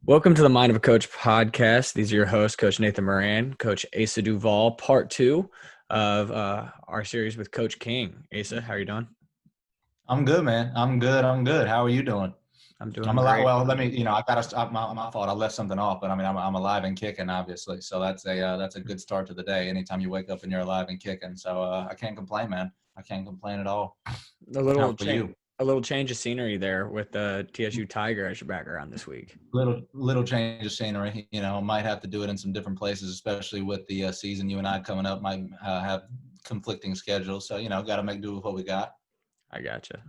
Welcome to the Mind of a Coach podcast. These are your hosts, Coach Nathan Moran, Coach Asa Duvall, part two of our series with Coach King. Asa, how are you doing? I'm good, man. I'm good. How are you doing? I'm doing I'm alive. great. Well, I got to stop. My fault. I left something off, but I mean, I'm alive and kicking, obviously. So that's a good start to the day. Anytime you wake up and you're alive and kicking, so I can't complain, man. I can't complain at all. A How little are change, you? a little change of scenery there with the TSU Tiger as your background this week. Little change of scenery. Might have to do it in some different places, especially with the season you and I coming up. Might have conflicting schedules, so got to make do with what we got. I gotcha.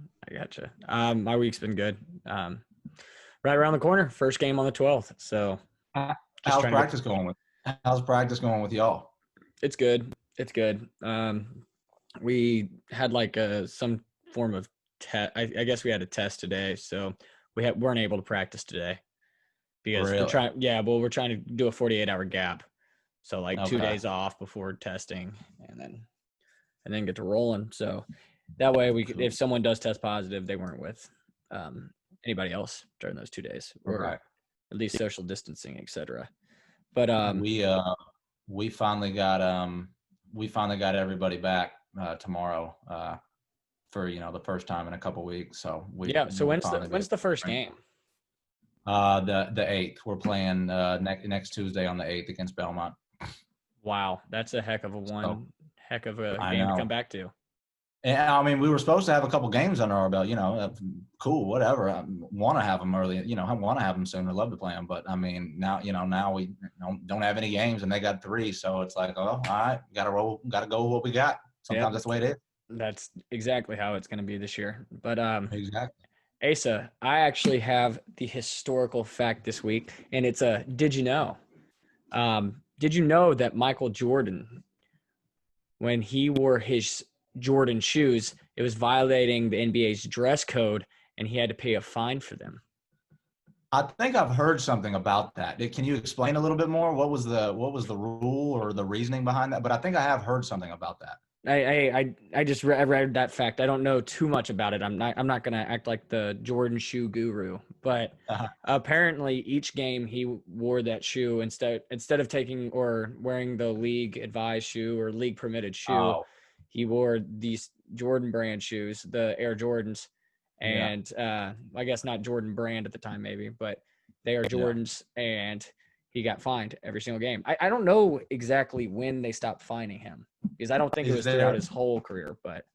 My week's been good. Right around the corner, first game on the 12th. So just How's trying to practice going with? How's practice going with y'all? It's good. It's good. We had like some form of test. I guess we had a test today, so weren't able to practice today because we're Really? trying. Yeah, well, we're trying to do a 48-hour gap, so like 2 days Okay. off before testing, and then get to rolling. So that way, if Cool. someone does test positive, they weren't with um, anybody else during those 2 days, or Okay. at least social distancing, etc. But We we finally got everybody back tomorrow for the first time in a couple weeks. So yeah. So we'll when's the finally be when's the first game? the 8th. We're playing next Tuesday on the 8th against Belmont. Wow, that's a So heck of a I game to come know. back to. And I mean, we were supposed to have a couple games under our belt. Cool, whatever. I want to have them early. I want to have them soon. I'd love to play them, but I mean, now we don't have any games, and they got 3. So it's like, oh, all right, got to roll, got to go with what we got. Yep, Sometimes that's the way it is. that's exactly how it's going to be this year. But Exactly. Asa, I actually have the historical fact this week, and it's a did you know? Did you know that Michael Jordan, when he wore his Jordan shoes, it was violating the NBA's dress code, and he had to pay a fine for them? I think I've heard something about that. Can you explain a little bit more? What was the rule or the reasoning behind that? But I think I have heard something about that. I just read that fact. I don't know too much about it. I'm not gonna act like the Jordan shoe guru, but Uh-huh. apparently each game he wore that shoe instead of taking or wearing the league advised shoe or league permitted shoe, Oh, he wore these Jordan brand shoes, the Air Jordans, yeah, and I guess not Jordan brand at the time maybe, but they are yeah. Jordans, and he got fined every single game. I don't know exactly when they stopped fining him because I don't think it Is was throughout there? his whole career. But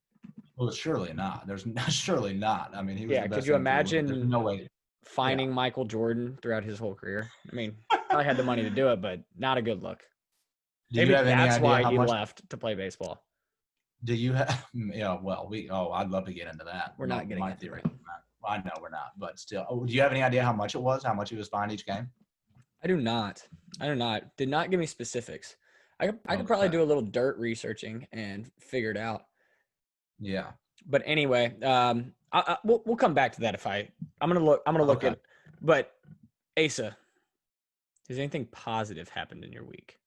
Well, surely not. There's surely not. I mean, he was yeah, the could best you thing to do with it. There's imagine no way. Yeah. fining Michael Jordan throughout his whole career? I mean, probably had the money to do it, but not a good look. Do you Maybe have any that's idea why how he much? left to play baseball. Do you have? Yeah. Well, I'd love to get into that. We're My, not getting my into theory. it. I know we're not, but still. Oh, do you have any idea how much it was? How much he was fined each game? I do not. I do not. Did not give me specifics. I could probably Okay. do a little dirt researching and figure it out. Yeah. But anyway, we'll come back to that if I'm gonna look. I'm gonna look Okay. at. But Asa, has anything positive happened in your week?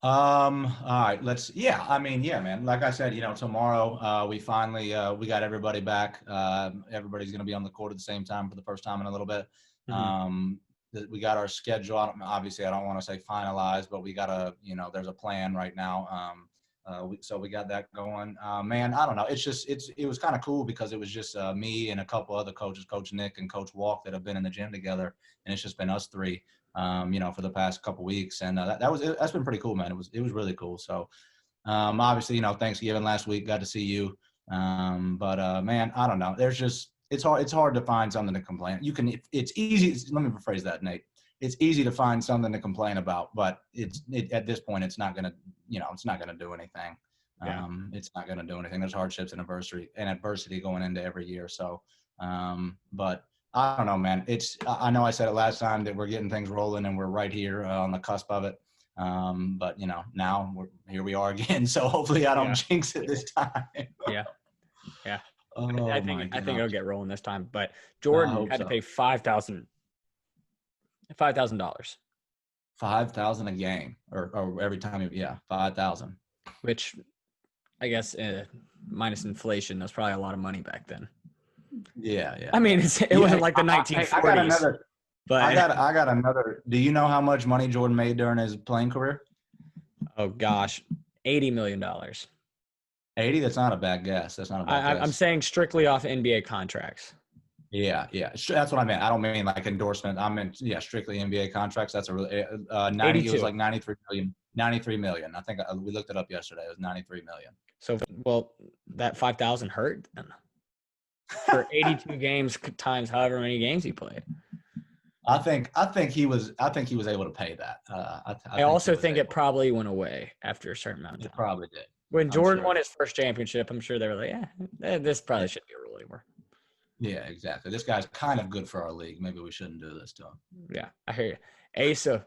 All right, yeah, I mean, yeah, man. Like I said, tomorrow, we finally, we got everybody back. Everybody's going to be on the court at the same time for the first time in a little bit. Mm-hmm. We got our schedule. Obviously, I don't want to say finalized, but we got there's a plan right now. So we got that going. Man, I don't know. It was kind of cool because it was just me and a couple other coaches, Coach Nick and Coach Walk, that have been in the gym together, and it's just been us 3. For the past couple weeks, and that's been pretty cool, man. It was really cool. So, obviously, Thanksgiving last week, got to see you. But man, I don't know. It's hard to find something to complain. It's easy. Let me rephrase that, Nate. It's easy to find something to complain about, but at this point, it's not gonna, it's not gonna do anything. Yeah. It's not gonna do anything. There's hardships and adversity going into every year. So, but I don't know, man. I know I said it last time that we're getting things rolling and we're right here on the cusp of it. But now here we are again. So hopefully I don't Yeah. jinx it this time. Yeah. Yeah. I Oh think my I think it'll gosh. get rolling this time. But I Jordan hope had to so. pay $5,000, 5,000 a game or every time. Yeah. 5,000. which I guess minus inflation, that's probably a lot of money back then. Yeah. Yeah. I mean, Yeah. it Yeah. wasn't like the Hey, I got 1940s. another. But I got another. Do you know how much money Jordan made during his playing career? oh gosh, $80 million. 80. That's not a bad guess. That's not a bad I'm guess. saying strictly off NBA contracts. Yeah. That's what I meant. I don't mean like endorsement. I meant strictly NBA contracts. That's a really 90. It was 82. like 93 million. 93 million. I think we looked it up yesterday. It was 93 million. So, well, that 5,000 hurt then. For 82 games times however many games he played. I think he was able to pay that. I also think it probably went away after a certain amount of time. It probably did. When Jordan won his first championship, I'm sure they were like, this probably shouldn't be a rule anymore. Yeah, exactly. This guy's kind of good for our league. Maybe we shouldn't do this to him. Yeah, I hear you. Asa,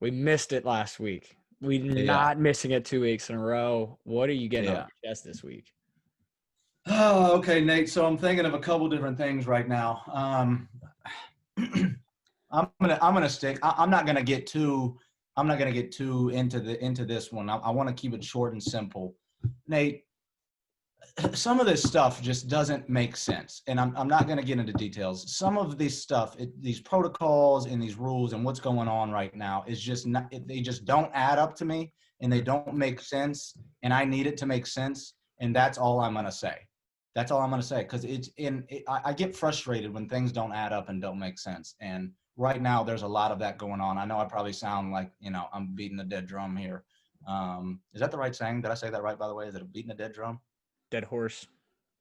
we missed it last week. We're not missing it 2 weeks in a row. What are you getting off your chest this week? Oh, okay, Nate. So I'm thinking of a couple different things right now. I'm gonna stick. I'm not gonna get too into this one. I want to keep it short and simple. Nate, some of this stuff just doesn't make sense, and I'm not gonna get into details. Some of this stuff, these protocols and these rules and what's going on right now is just not. They just don't add up to me, and they don't make sense. And I need it to make sense, and that's all I'm gonna say. That's all I'm gonna say, because I get frustrated when things don't add up and don't make sense. And right now, there's a lot of that going on. I know I probably sound like, I'm beating a dead drum here. Is that the right saying? Did I say that right, by the way? Is it beating a dead drum? Dead horse.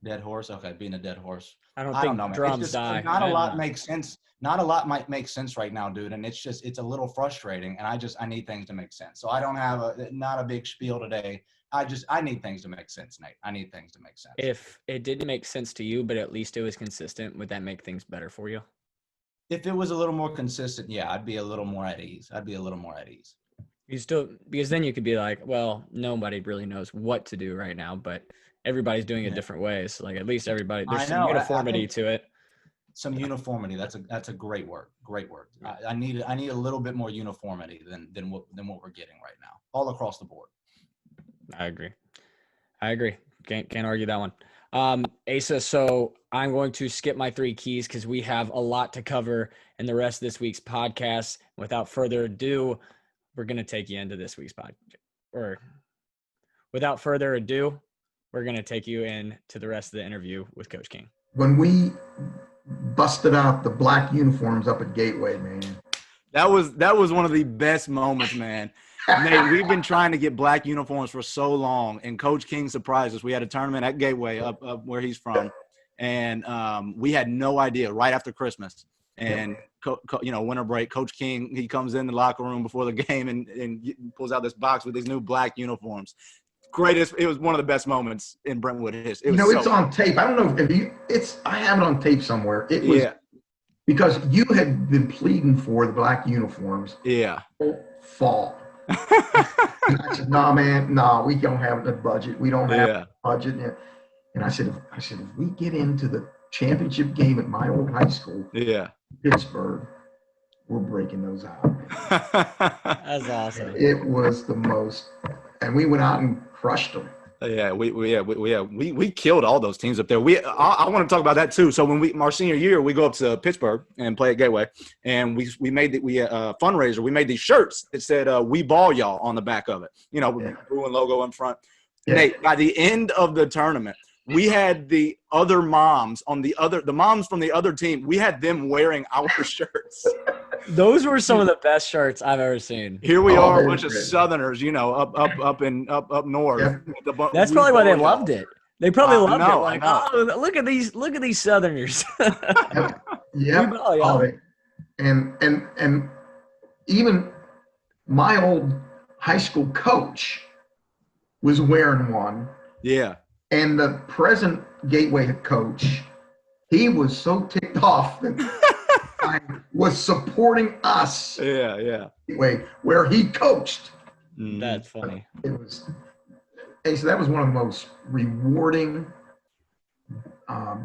Dead horse? Okay, beating a dead horse. I don't know, man. Drums die. Not a lot makes sense. Not a lot might make sense right now, dude. And it's a little frustrating. And I need things to make sense. So I don't have not a big spiel today. I need things to make sense, Nate. I need things to make sense. If it didn't make sense to you, but at least it was consistent, would that make things better for you? If it was a little more consistent, yeah, I'd be a little more at ease. Because then you could be like, well, nobody really knows what to do right now, but everybody's doing it different ways. Like, at least everybody, there's some uniformity to it. Some uniformity. That's a great word. Great word. I need a little bit more uniformity than what we're getting right now, all across the board. I agree. Can't argue that one. Asa, so I'm going to skip my 3 keys because we have a lot to cover in the rest of this week's podcast. Without further ado, we're going to take you into this week's podcast. Or without further ado, we're going to take you into the rest of the interview with Coach King. When we busted out the black uniforms up at Gateway, man. That was one of the best moments, man. Nate, we've been trying to get black uniforms for so long, and Coach King surprised us. We had a tournament at Gateway up where he's from, and we had no idea right after Christmas. And, winter break, Coach King, he comes in the locker room before the game and pulls out this box with these new black uniforms. Greatest. It was one of the best moments in Brentwood history. It's on tape. I don't know if I have it on tape somewhere. It was because you had been pleading for the black uniforms. Yeah. Fall. I said, "No, man, we don't have the budget. We don't have the budget." And I said, if we get into the championship game at my old high school, Pittsburgh, we're breaking those out. That's awesome. It was the most, and we went out and crushed them. Yeah, we killed all those teams up there. I want to talk about that too. So when our senior year, we go up to Pittsburgh and play at Gateway, and we made fundraiser. We made these shirts that said "We Ball Y'all" on the back of it. Blue and logo in front. Yeah. Nate, by the end of the tournament, we had the other moms the moms from the other team. We had them wearing our shirts. Those were some of the best shirts I've ever seen. Here we are, a bunch of Southerners, up north. Yeah. That's probably why they loved it. They probably loved it. Like, oh, look at these Southerners. Yeah. And even my old high school coach was wearing one. Yeah. And the present Gateway coach, he was so ticked off that I was supporting us. Yeah. Where he coached. That's funny. It was. Hey, so that was one of the most rewarding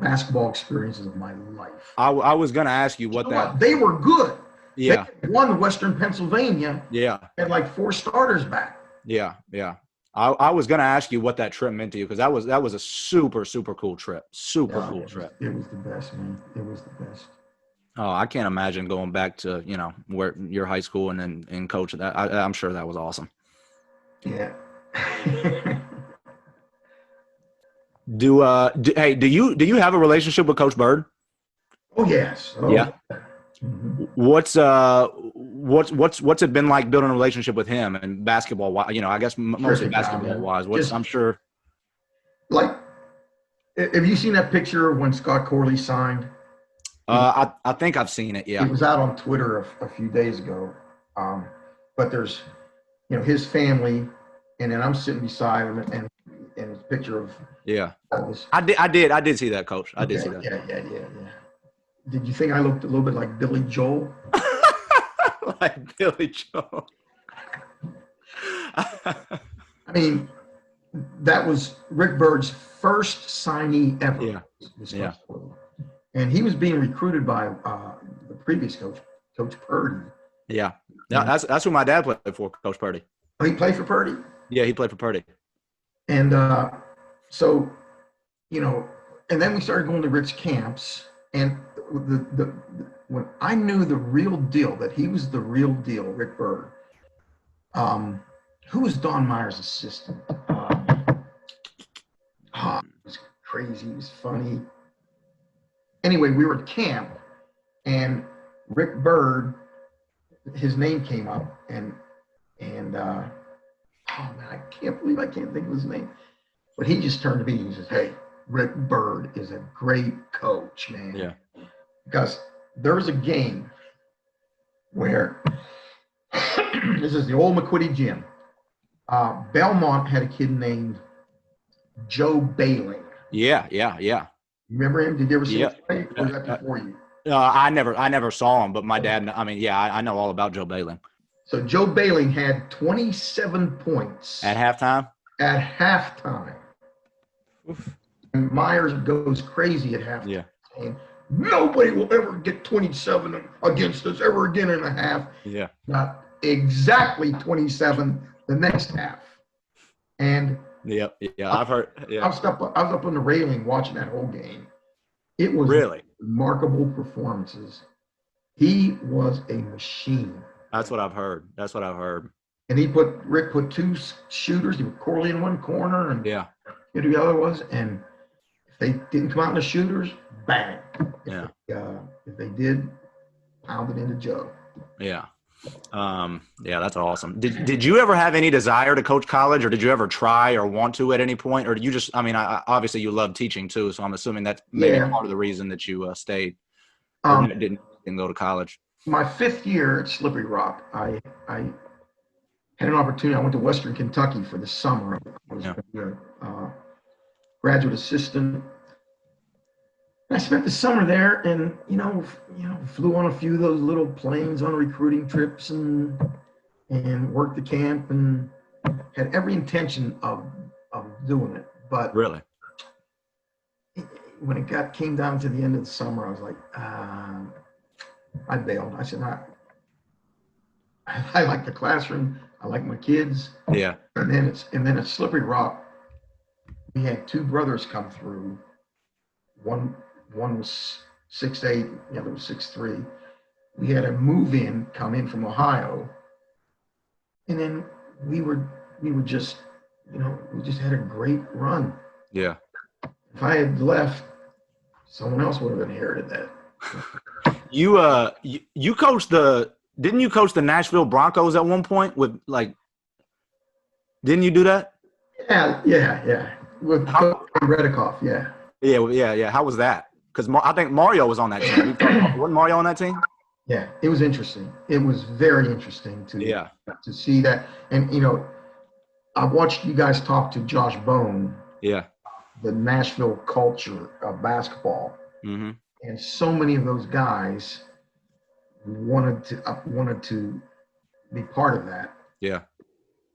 basketball experiences of my life. I was going to ask you what they were good. Yeah. They won Western Pennsylvania. Yeah. Had like 4 starters back. Yeah. I was going to ask you what that trip meant to you, because that was a super, super cool trip. Cool trip. It was the best, man. It was the best. Oh, I can't imagine going back to, where your high school and then and coach that. I'm sure that was awesome. Yeah. Do you have a relationship with Coach Byrd? Oh yes. Oh, Yeah. Mhm. What's it been like building a relationship with him and basketball? I guess mostly Terrific guy, basketball man. wise. I'm sure. Like, have you seen that picture when Scott Corley signed? I think I've seen it. Yeah. It was out on Twitter a few days ago. But there's, his family, and then I'm sitting beside him, and it's a picture of. Yeah. This. I did see that, Coach. I did see that. Yeah. Did you think I looked a little bit like Billy Joel? Like Billy Joel. I mean, that was Rick Byrd's first signee ever. Yeah. Yeah. And he was being recruited by the previous coach, Coach Purdy. Yeah. That's who my dad played for, Coach Purdy. Oh, he played for Purdy? Yeah, he played for Purdy. And so, and then we started going to Rick's camps, and when I knew the real deal, that he was the real deal, Rick Byrd. Who was Don Meyer's assistant? He was crazy. He was funny. Anyway, we were at camp, and Rick Byrd, his name came up, and oh man, I can't believe I can't think of his name. But he just turned to me and he says, "Hey, Rick Byrd is a great coach, man." Yeah. Because there was a game where this is the old McQuitty gym. Belmont had a kid named Joe Bailing. Yeah. Remember him? Did you ever see him play? Or was that before you? I never saw him, but my dad. I mean, yeah, I know all about Joe Bailing. So Joe Bailing had 27 points At halftime. Oof. And Myers goes crazy at halftime. Yeah. Saying, nobody will ever get 27 against us ever again in a half. Yeah. Not exactly 27 the next half. And yeah, I've heard. Yeah. I was up on the railing watching that whole game. It was really remarkable performances. He was a machine. That's what I've heard. And Rick put two shooters. He put Corley in one corner, and yeah, the other was. And if they didn't come out in the shooters, bang. If they did, pound it into Joe. Yeah. Yeah, that's awesome. Did you ever have any desire to coach college, or did you ever try or want to at any point, or did you just? I mean, obviously you love teaching too, so I'm assuming that's maybe part of the reason that you stayed. Didn't go to college. My 5th year at Slippery Rock, I had an opportunity. I went to Western Kentucky for the summer. I was a graduate assistant. I spent the summer there, and flew on a few of those little planes on recruiting trips, and worked the camp, and had every intention of doing it. But really, when it came down to the end of the summer, I was like, I bailed. I said, I like the classroom. I like my kids. Yeah. And then at Slippery Rock, we had 2 brothers come through. One was 6'8", the other was 6'3". We had a move-in come in from Ohio, and then we were just, we just had a great run. Yeah. If I had left, someone else would have inherited that. You coached didn't you coach the Nashville Broncos at one point with didn't you do that? Yeah. With Redikoff, yeah. Yeah. How was that? Because I think Mario was on that team. Wasn't Mario on that team? Yeah, it was interesting. It was very interesting to see that. And, I watched you guys talk to Josh Bone. Yeah. The Nashville culture of basketball. Mm-hmm. And so many of those guys wanted to be part of that. Yeah.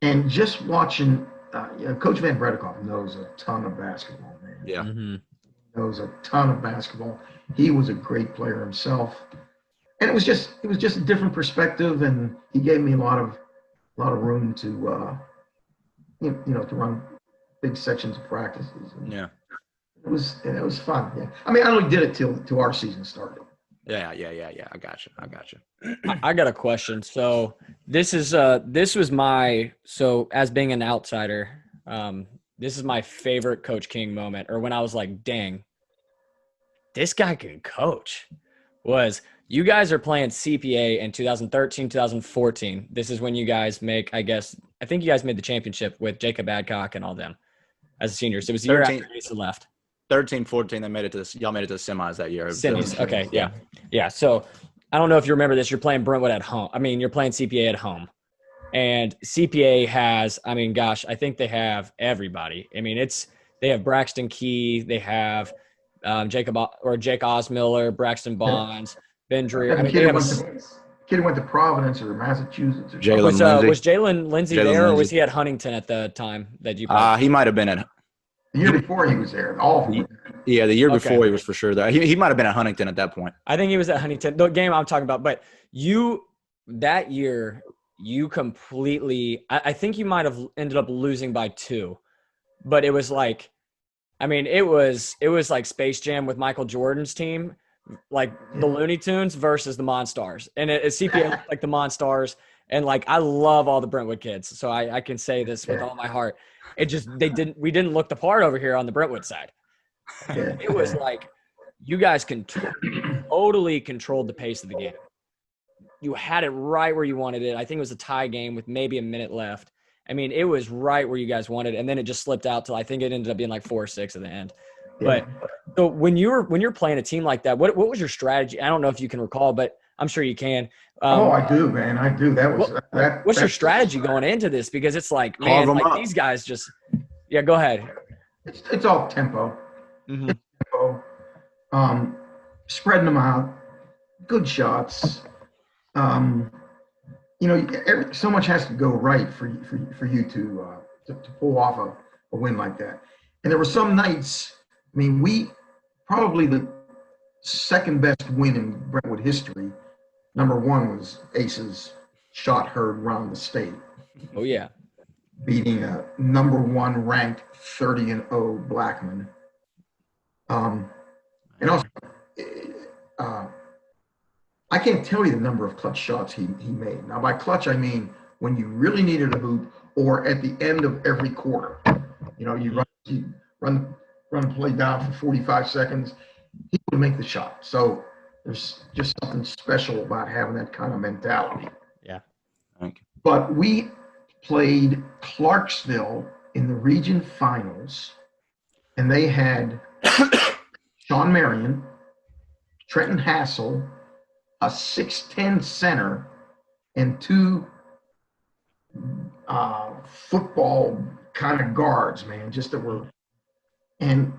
And just watching, Coach Van Bredikoff knows a ton of basketball, man. Yeah. Mm-hmm. Knows a ton of basketball. He was a great player himself, and it was just a different perspective, and he gave me a lot of room to to run big sections of practices. And yeah. It was fun. Yeah. I mean, I only did it till our season started. Yeah. I got you. I got a question. So this was as being an outsider, this is my favorite Coach King moment, or when I was like, dang, this guy can coach. Was you guys are playing CPA in 2013, 2014. This is when you guys I think you guys made the championship with Jacob Adcock and all them as seniors. It was the year after Asa left. 13, 14, y'all made it to the semis that year. Semis. Okay. Yeah. Yeah. So I don't know if you remember this. You're playing Brentwood at home. I mean, you're playing CPA at home. And CPA has, I mean, gosh, I think they have everybody. I mean, they have Braxton Key. They have Jake Osmiller, Braxton Bonds, Ben Drew. I mean, kid went to Providence or Massachusetts. Or was Jalen Lindsay there, or was he at Huntington at the time that you played? He might have been at – the year before he was there. The year before he was for sure there. He might have been at Huntington at that point. I think he was at Huntington, the game I'm talking about. But that year, you completely – I think you might have ended up losing by 2. But it was like – I mean, it was like Space Jam with Michael Jordan's team, like the Looney Tunes versus the Monstars. And CPA looked like the Monstars. And like, I love all the Brentwood kids. So I can say this with all my heart. We didn't look the part over here on the Brentwood side. It was like, you guys totally controlled the pace of the game. You had it right where you wanted it. I think it was a tie game with maybe a minute left. I mean, it was right where you guys wanted it. And then it just slipped out till I think it ended up being like 4-6 at the end. Yeah. But so when you're playing a team like that, what was your strategy? I don't know if you can recall, but I'm sure you can. I do, man. I do. What's your strategy going into this? Because it's like, man, like these guys just – yeah, go ahead. It's all tempo. Mm-hmm. Tempo. Spreading them out. Good shots. So much has to go right for you to pull off a win like that. And there were some nights, I mean, we probably the second best win in Brentwood history. Number 1 was Asa's shot heard around the state. Oh, yeah. Beating a number 1 ranked 30-0 Blackman. And also, I can't tell you the number of clutch shots he made. Now, by clutch, I mean when you really needed a hoop or at the end of every quarter. You run the play down for 45 seconds, he would make the shot. So there's just something special about having that kind of mentality. Yeah. Thank you. But we played Clarksville in the region finals, and they had Sean Marion, Trenton Hassel, a 6'10" center, and 2 football kind of guards, man, just that were. And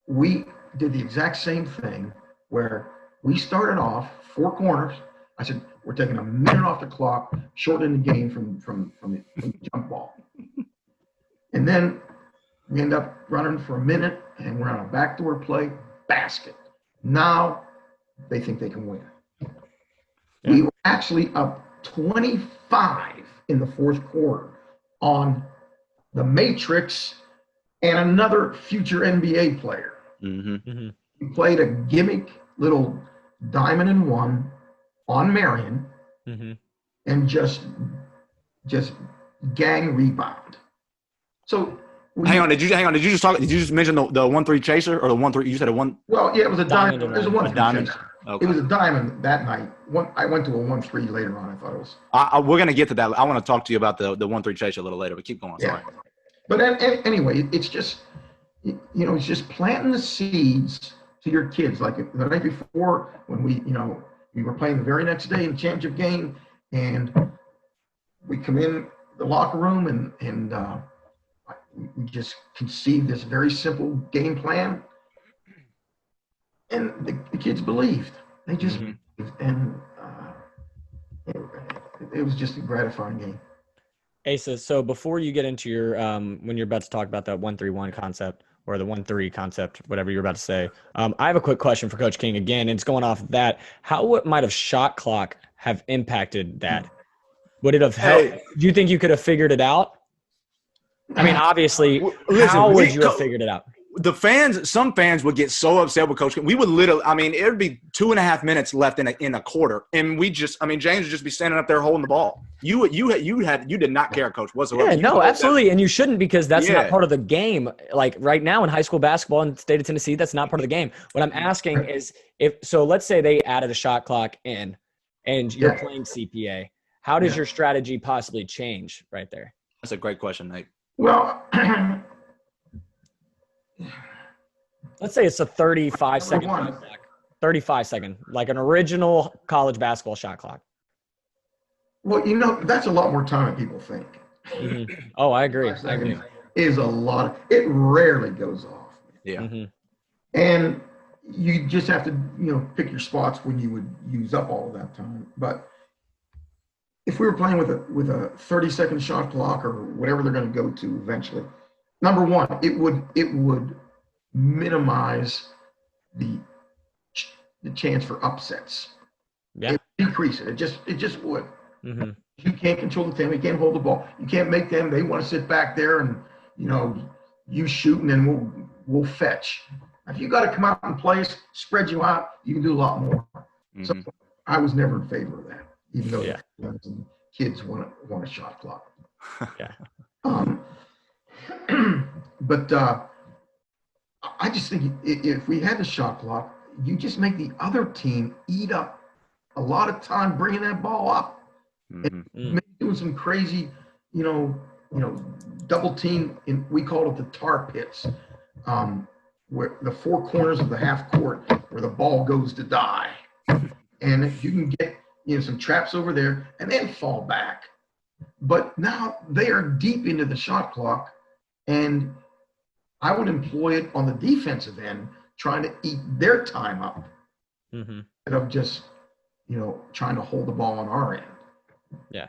we did the exact same thing where we started off 4 corners. I said, we're taking a minute off the clock, shortening the game from the jump ball. And then we end up running for a minute, and we're on a backdoor play, basket. Now they think they can win. Yeah. We were actually up 25 in the 4th quarter on the Matrix and another future NBA player. Mm-hmm. Mm-hmm. We played a gimmick little diamond and 1 on Marion, mm-hmm. and just gang rebound. So hang on. Did you just mention the 1-3 chaser or the 1-3? You said a 1. Well, yeah, it was a diamond. It was a 1-3 diamond. chaser. Okay. It was a diamond that night. I went to a 1-3 later on. I thought it was. We're gonna get to that. I want to talk to you about the 1-3 chaser a little later, but keep going. Sorry. Yeah. But anyway, it's just it's just planting the seeds to your kids. Like the night before, when we were playing the very next day in the championship game, and we come in the locker room and we just conceived this very simple game plan, and the kids believed. They just believed, and it was just a gratifying game. Asa, so before you get into your when you're about to talk about that 1-3-1 concept or the 1-3 concept, whatever you're about to say, I have a quick question for Coach King again, and it's going off of that. How might have shot clock have impacted that? Would it have helped? Do you think you could have figured it out? I mean, obviously, how would you have figured it out? some fans would get so upset with Coach. We would literally, I mean, it would be 2.5 minutes left in a quarter, and James would just be standing up there holding the ball. You did not care, Coach, whatsoever. Yeah, no, absolutely, and you shouldn't, because that's not part of the game. Like right now in high school basketball in the state of Tennessee, that's not part of the game. What I'm asking is, let's say they added a shot clock in, and you're playing CPA. How does your strategy possibly change right there? That's a great question, Nate. Well, let's say it's a 35-second shot clock. 35-second, like an original college basketball shot clock. well, that's a lot more time than people think. Mm-hmm. Oh, I agree. Is a lot. It rarely goes off. Yeah. Mm-hmm. And you just have to, pick your spots when you would use up all of that time. But if we were playing with a 30-second shot clock or whatever they're going to go to eventually, number one, it would minimize the chance for upsets. Yeah. It would decrease it. It just would. Mm-hmm. You can't control the tempo. You can't hold the ball. You can't make them. They want to sit back there and you shoot, and then we'll fetch. If you got to come out and play us, spread you out, you can do a lot more. Mm-hmm. So I was never in favor of that, even though the kids want a shot clock. Yeah. But I just think if we had the shot clock, you just make the other team eat up a lot of time bringing that ball up. And maybe doing some crazy, double team we call it the tar pits, where the four corners of the half court where the ball goes to die. And if you can get, some traps over there and then fall back. But now they are deep into the shot clock, and I would employ it on the defensive end, trying to eat their time up instead of just, trying to hold the ball on our end. Yeah,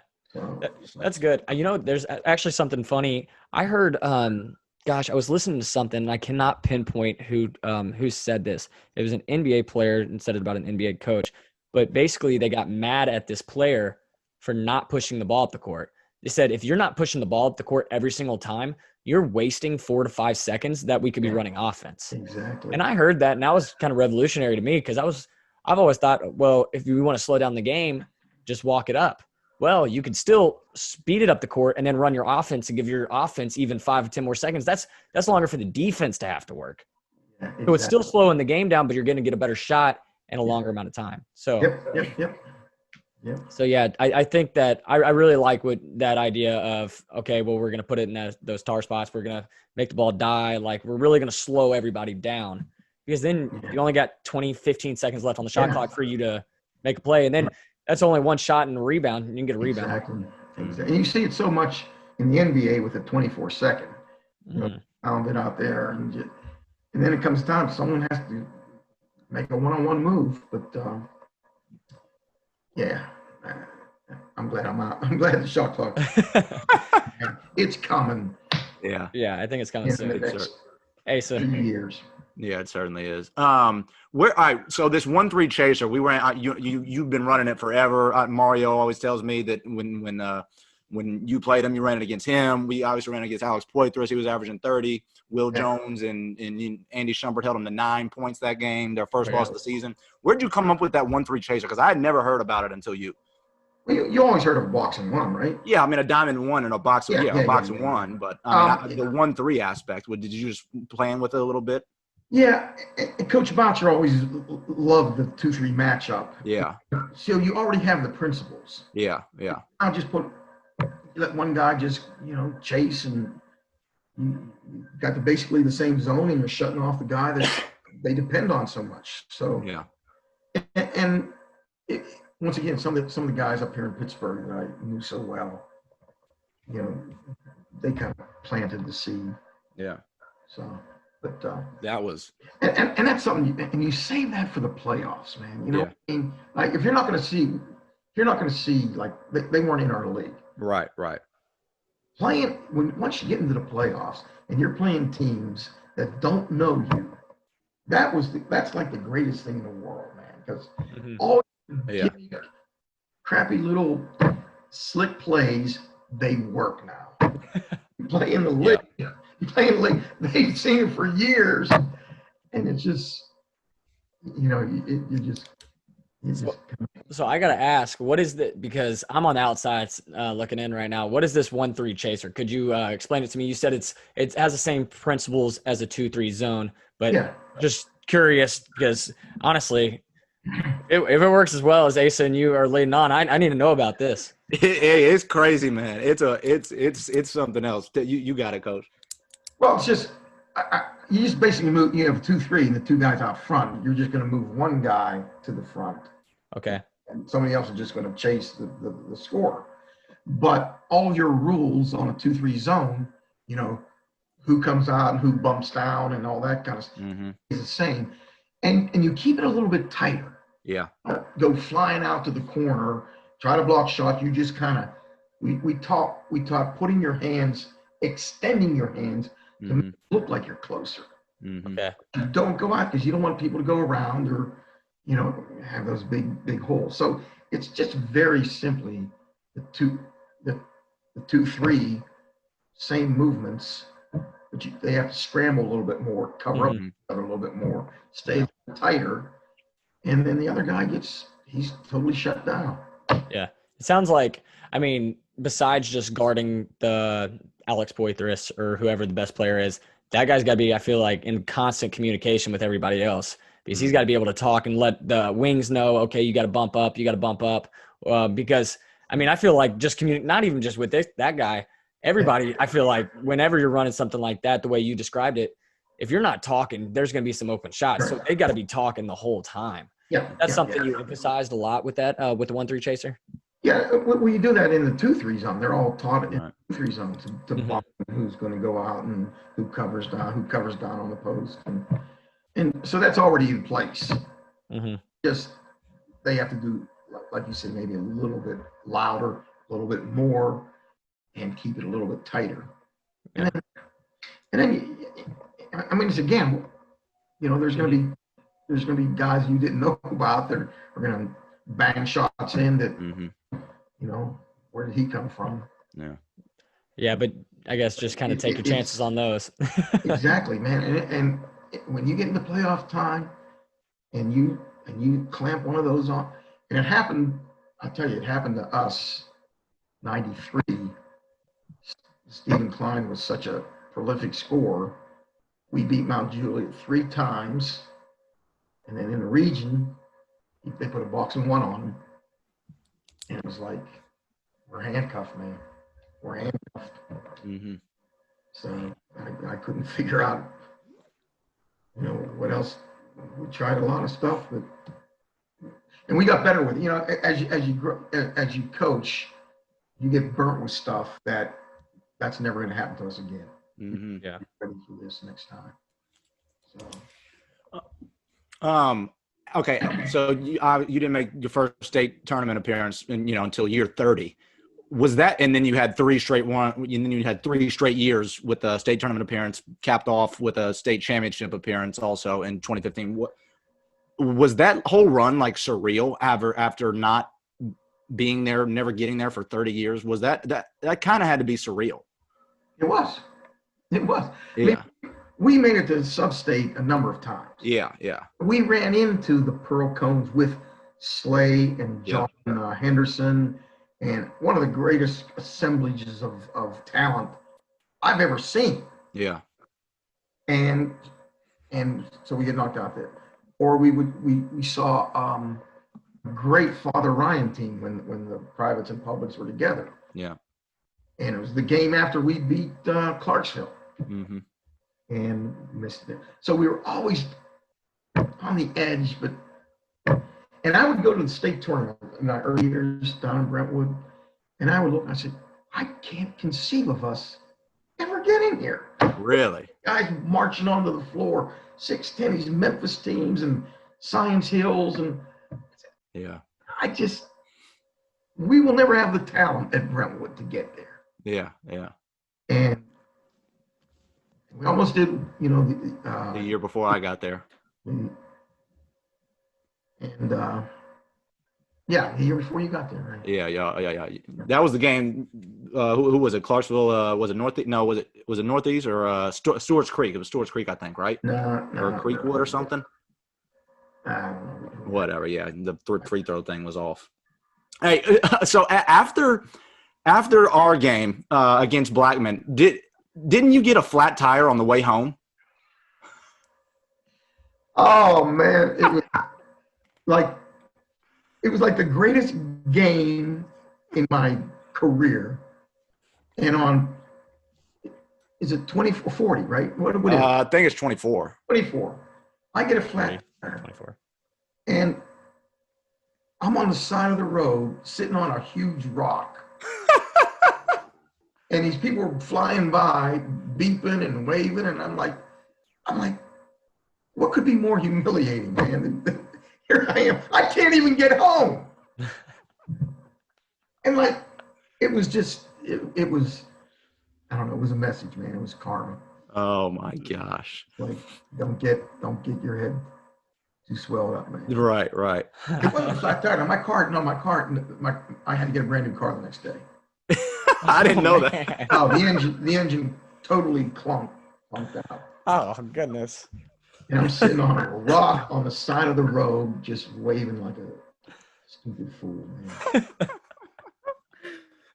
that's good. There's actually something funny. I heard, I was listening to something, and I cannot pinpoint who said this. It was an NBA player and said it about an NBA coach. But basically, they got mad at this player for not pushing the ball up the court. They said, if you're not pushing the ball up the court every single time, you're wasting 4 to 5 seconds that we could be running offense. Exactly. And I heard that, and that was kind of revolutionary to me, because I've always thought, well, if you want to slow down the game, just walk it up. Well, you could still speed it up the court and then run your offense and give your offense even 5 or 10 more seconds. That's longer for the defense to have to work. Yeah, exactly. So it's still slowing the game down, but you're going to get a better shot in a longer amount of time. So, Yep. So, I think that I really like that idea of, okay, well, we're going to put it in those tar spots. We're going to make the ball die. Like, we're really going to slow everybody down, because then you only got 15 seconds left on the shot clock for you to make a play. And then that's only one shot and a rebound, and you can get a rebound. Exactly. And you see it so much in the NBA with a 24-second. Pound it out there, and then it comes time. Someone has to make a one-on-one move. But, I'm glad I'm out. I'm glad the shot clock. It's coming. Yeah. Yeah, I think it's coming soon. So 2 years. Yeah, it certainly is. So this 1-3 chaser, we were you've been running it forever. Mario always tells me that when you played him, you ran it against him. We obviously ran against Alex Poitras. He was averaging 30. Will Jones and Andy Shumpert held him to 9 points that game, their first loss of the season. Where'd you come up with that 1-3 chaser? Because I had never heard about it until you. Well, you always heard of a box and one, right? Yeah, I mean a diamond one and a box of one. But the 1-3 aspect, did you just playing with it a little bit? Yeah, and Coach Boucher always loved the 2-3 matchup. Yeah. So you already have the principles. Yeah. I'll just let one guy just, chase, and you got basically the same zone, and you're shutting off the guy that they depend on so much. So and once again, some of the guys up here in Pittsburgh that I knew so well, they kind of planted the seed. Yeah. So, but that was and that's something, and you save that for the playoffs, man. I mean, like if you're not going to see like they weren't in our league. Right. Playing once you get into the playoffs and you're playing teams that don't know you, that's like the greatest thing in the world, man. Because all crappy little slick plays, they work now. You play in the league, playing like they've seen it for years, and it's just, you just. So I gotta ask, what is because I'm on the outside looking in right now. What is this 1-3 chaser? Could you explain it to me? You said it has the same principles as a 2-3 zone, but just curious because honestly, if it works as well as Asa and you are leading on, I need to know about this. It's crazy, man. It's something else. You got it, Coach. Well, it's just you just basically move. You have 2-3 and the two guys out front. You're just going to move one guy to the front. Okay. And somebody else is just going to chase the score. But all your rules on a 2-3 zone, who comes out and who bumps down and all that kind of stuff is the same. And you keep it a little bit tighter. Yeah. Go flying out to the corner, try to block shots. You just kind of, we taught putting your hands, extending your hands to make it look like you're closer. Okay. You don't go out because you don't want people to go around or, have those big holes. So it's just very simply the 2-3, same movements, but they have to scramble a little bit more, cover up a little bit more, stay tighter, and then the other guy he's totally shut down. Yeah. It sounds like, besides just guarding the Alex Poitras or whoever the best player is, that guy's got to be, I feel like, in constant communication with everybody else because he's got to be able to talk and let the wings know, okay, you got to bump up. Because, I feel like just not even just with that guy, everybody, I feel like whenever you're running something like that, the way you described it, if you're not talking, there's going to be some open shots. So they got to be talking the whole time. Yeah. That's something you emphasized a lot with that, with the 1-3 chaser. Yeah, well, you do that in the 2-3 zone. They're all taught in the 2-3 zone to block who's going to go out and who covers down on the post, and so that's already in place. Just they have to do, like you said, maybe a little bit louder, a little bit more, and keep it a little bit tighter. And then it's again, there's going to be guys you didn't know about that are going to bang shots in that. Where did he come from? Yeah, but I guess just kind of take your chances on those. Exactly, man. And when you get into playoff time and you clamp one of those on, and it happened, I'll tell you, it happened to us, 93. Stephen Klein was such a prolific scorer. We beat Mount Juliet 3 times. And then in the region, they put a boxing one on him. And it was like, we're handcuffed, man. We're handcuffed. So I couldn't figure out, what else. We tried a lot of stuff, and we got better with it. As you coach, you get burnt with stuff that's never going to happen to us again. Yeah. Be ready for this next time. So. Okay, so you didn't make your first state tournament appearance, until year 30. Was that, and then you had 3 straight years with the state tournament appearance, capped off with a state championship appearance also in 2015. What was that whole run like surreal after not being there, never getting there for 30 years? Was that kind of had to be surreal? It was. Yeah. We made it to sub-state a number of times. Yeah. We ran into the Pearl Cones with Slay and John Henderson, and one of the greatest assemblages of talent I've ever seen. Yeah. And so we get knocked out there. Or we saw a great Father Ryan team when the privates and publics were together. Yeah. And it was the game after we beat Clarksville. And missed it. So we were always on the edge, and I would go to the state tournament in my early years down in Brentwood, and I would look and I said, I can't conceive of us ever getting here. Really? Guys marching onto the floor, 6'10", these Memphis teams and Science Hills, and we will never have the talent at Brentwood to get there. Yeah. And we almost did, the year before I got there. And the year before you got there, right? Yeah. That was the game. who was it? Clarksville, was it Northeast? No, was it Northeast or Stewart's Creek? It was Stewart's Creek, I think, right? No, Or Creekwood or something? I don't know. Whatever, yeah. The free throw thing was off. Hey, so after our game against Blackman, didn't you get a flat tire on the way home? Oh man, it was like the greatest game in my career. And is it 24, 40, right? What is it? I think it's 24. 24. I get a flat tire. 24. And I'm on the side of the road sitting on a huge rock. And these people are flying by, beeping and waving, and I'm like, what could be more humiliating, man? Here I am. I can't even get home. And like, it was just, it was, I don't know, it was a message, man. It was karma. Oh my gosh. Like, don't get your head too swelled up, man. Right. It wasn't a flat tire. I had to get a brand new car the next day. I didn't know that. Oh, the engine totally clunked out. Oh, goodness. And I'm sitting on a rock on the side of the road, just waving like a stupid fool, man.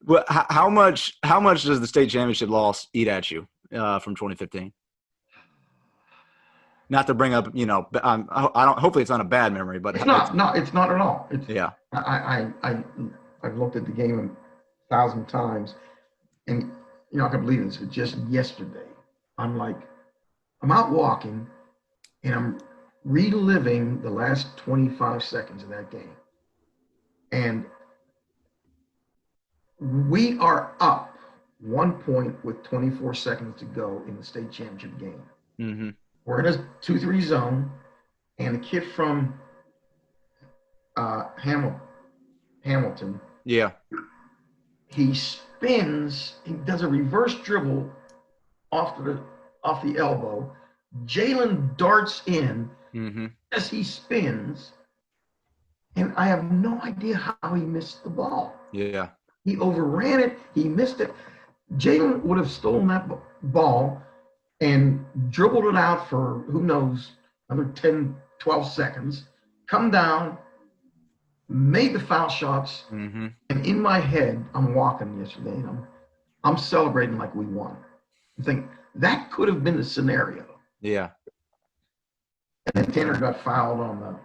Well, how much does the state championship loss eat at you from 2015? Not to bring up, I don't. Hopefully, it's not a bad memory, but it's not. No, it's not at all. Yeah. I've looked at the game 1,000 times, and I can believe this. Just yesterday, I'm out walking, and I'm reliving the last 25 seconds of that game, and we are up 1 point with 24 seconds to go in the state championship game. Mm-hmm. We're in a 2-3 zone, and the kid from Hamilton. Yeah. He spins. He does a reverse dribble off the elbow. Jalen darts in as he spins, and I have no idea how he missed the ball. Yeah. He overran it. He missed it. Jalen would have stolen that ball and dribbled it out for, who knows, another 10, 12 seconds, come down, made the foul shots, and in my head, I'm walking yesterday, and I'm celebrating like we won. I think that could have been the scenario. Yeah. And then Tanner got fouled on the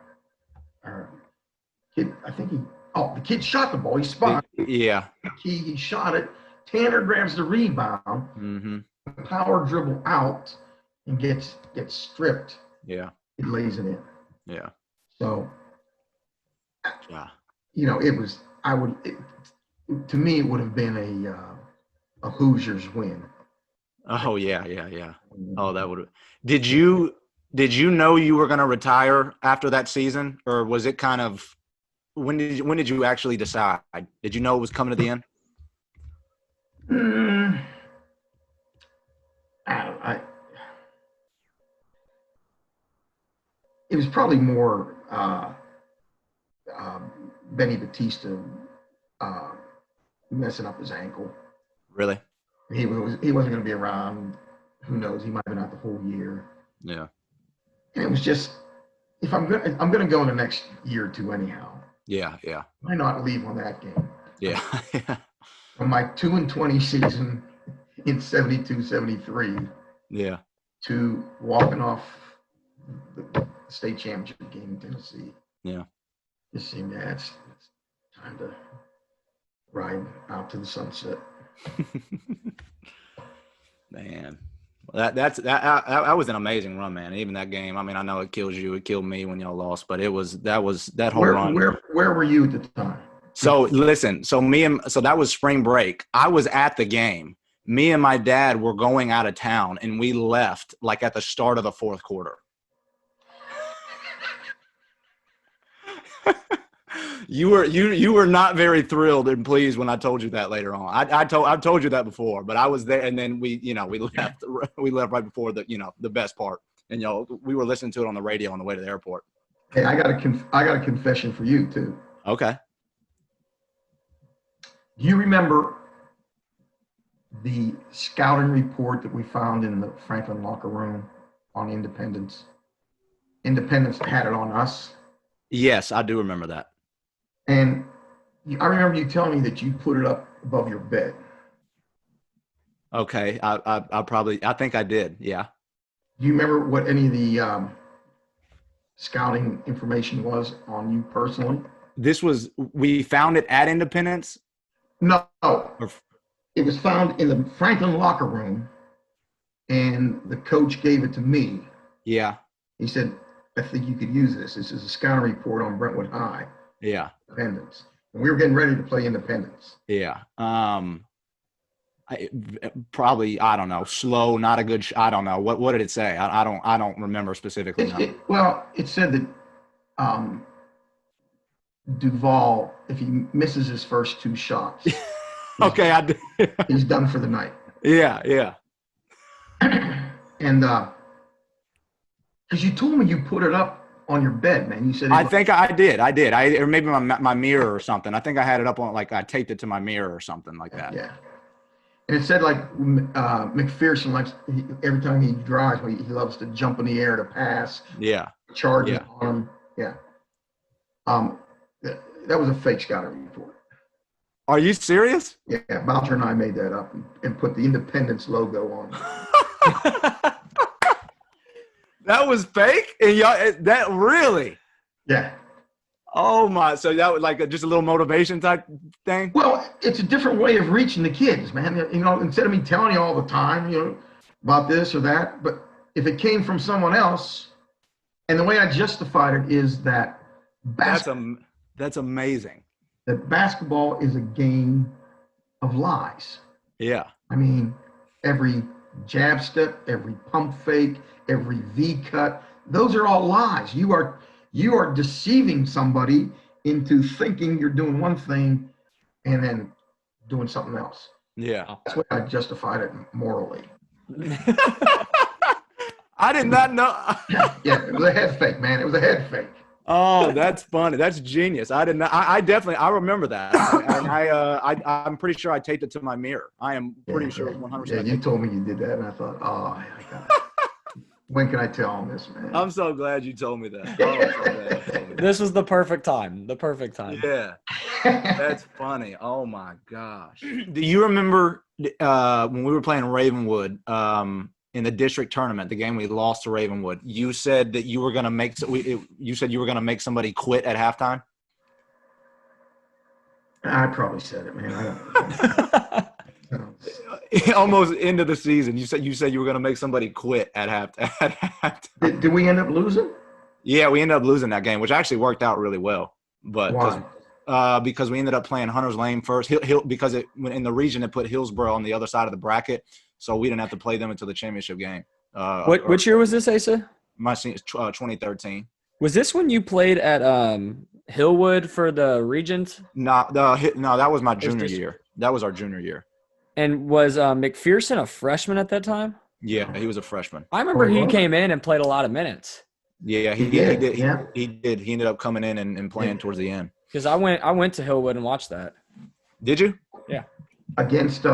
kid. I think the kid shot the ball. He spun. Yeah. He shot it. Tanner grabs the rebound, power dribble out, and gets stripped. Yeah. He lays it in. Yeah. So, yeah. It was. To me, it would have been a Hoosiers win. Oh yeah. Oh, that would have. Did you know you were going to retire after that season, or was it kind of? When did you actually decide? Did you know it was coming to the end? It was probably more Benny Batista messing up his ankle. Really? He wasn't going to be around. Who knows? He might have been out the whole year. Yeah. And it was just, if I'm going to go in the next year or two anyhow. Yeah. Why not leave on that game? Yeah. From my 2-20 season in 72, 73. Yeah. To walking off the state championship game in Tennessee. Yeah. Just seemed it's time to ride out to the sunset. Man. Well, that was an amazing run, man. Even that game. I mean, I know it kills you. It killed me when y'all lost, but that was that whole run. Where were you at the time? So listen, so that was spring break. I was at the game. Me and my dad were going out of town, and we left like at the start of the fourth quarter. You were not very thrilled and pleased when I told you that later on. I've told you that before, but I was there, and then we left right before the best part, and we were listening to it on the radio on the way to the airport. Hey, I got a confession for you too. Okay. Do you remember the scouting report that we found in the Franklin locker room on Independence. Independence had it on us. Yes, I do remember that. And I remember you telling me that you put it up above your bed. Okay, I think I did. Yeah. Do you remember what any of the scouting information was on you personally? We found it at Independence? No. It was found in the Franklin locker room, and the coach gave it to me. Yeah. He said, I think you could use this. This is a scouting report on Brentwood High. Yeah. Independence. And we were getting ready to play Independence. Yeah. Probably, I don't know, slow, not a good I don't know. What did it say? I don't remember specifically. It said that Duval, if he misses his first 2 shots, okay, he's done for the night. Yeah. And because you told me you put it up on your bed, man. You said I think I did. Or maybe my mirror or something. I think I had it up on, like, I taped it to my mirror or something like that. Yeah. And it said, like, McPherson likes, every time he drives, he loves to jump in the air to pass. Yeah. Charges on him. Yeah. That was a fake scouting report. Are you serious? Yeah. Boucher and I made that up and put the Independence logo on. That was fake? And y'all, that really? Yeah. Oh my! So that was like just a little motivation type thing. Well, it's a different way of reaching the kids, man. You know, instead of me telling you all the time, you know, about this or that, but if it came from someone else, and the way I justified it is that that's amazing. That basketball is a game of lies. Yeah. I mean, every jab step, every pump fake, every V cut, those are all lies. You are deceiving somebody into thinking you're doing one thing and then doing something else. Yeah. That's what I justified it morally. I did not know. Yeah, it was a head fake, man. It was a head fake. Oh, that's funny. That's genius. I did not. I definitely. I remember that. I'm pretty sure I taped it to my mirror. I am pretty sure 100%. Yeah, you told me you did that, and I thought, oh, I got it. When can I tell him this, man? I'm so glad you told me that. Oh, I'm so glad you told me that. This was the perfect time. The perfect time. Yeah, that's funny. Oh my gosh. Do you remember when we were playing Ravenwood in the district tournament, the game we lost to Ravenwood? You said that you were going to make. You said you were going to make somebody quit at halftime. I probably said it, man. I don't Almost into the season, you said you were going to make somebody quit at halftime. Did we end up losing? Yeah, we ended up losing that game, which actually worked out really well. But why? Because we ended up playing Hunter's Lane first. Because in the region it put Hillsborough on the other side of the bracket, so we didn't have to play them until the championship game. Which year was this, Asa? My senior, 2013. Was this when you played at Hillwood for the Regents? No, that was my junior year. That was our junior year. And was McPherson a freshman at that time? Yeah, he was a freshman. I remember he came in and played a lot of minutes. Yeah, he did. He did. He ended up coming in and playing towards the end. Because I went to Hillwood and watched that. Did you? Yeah. Against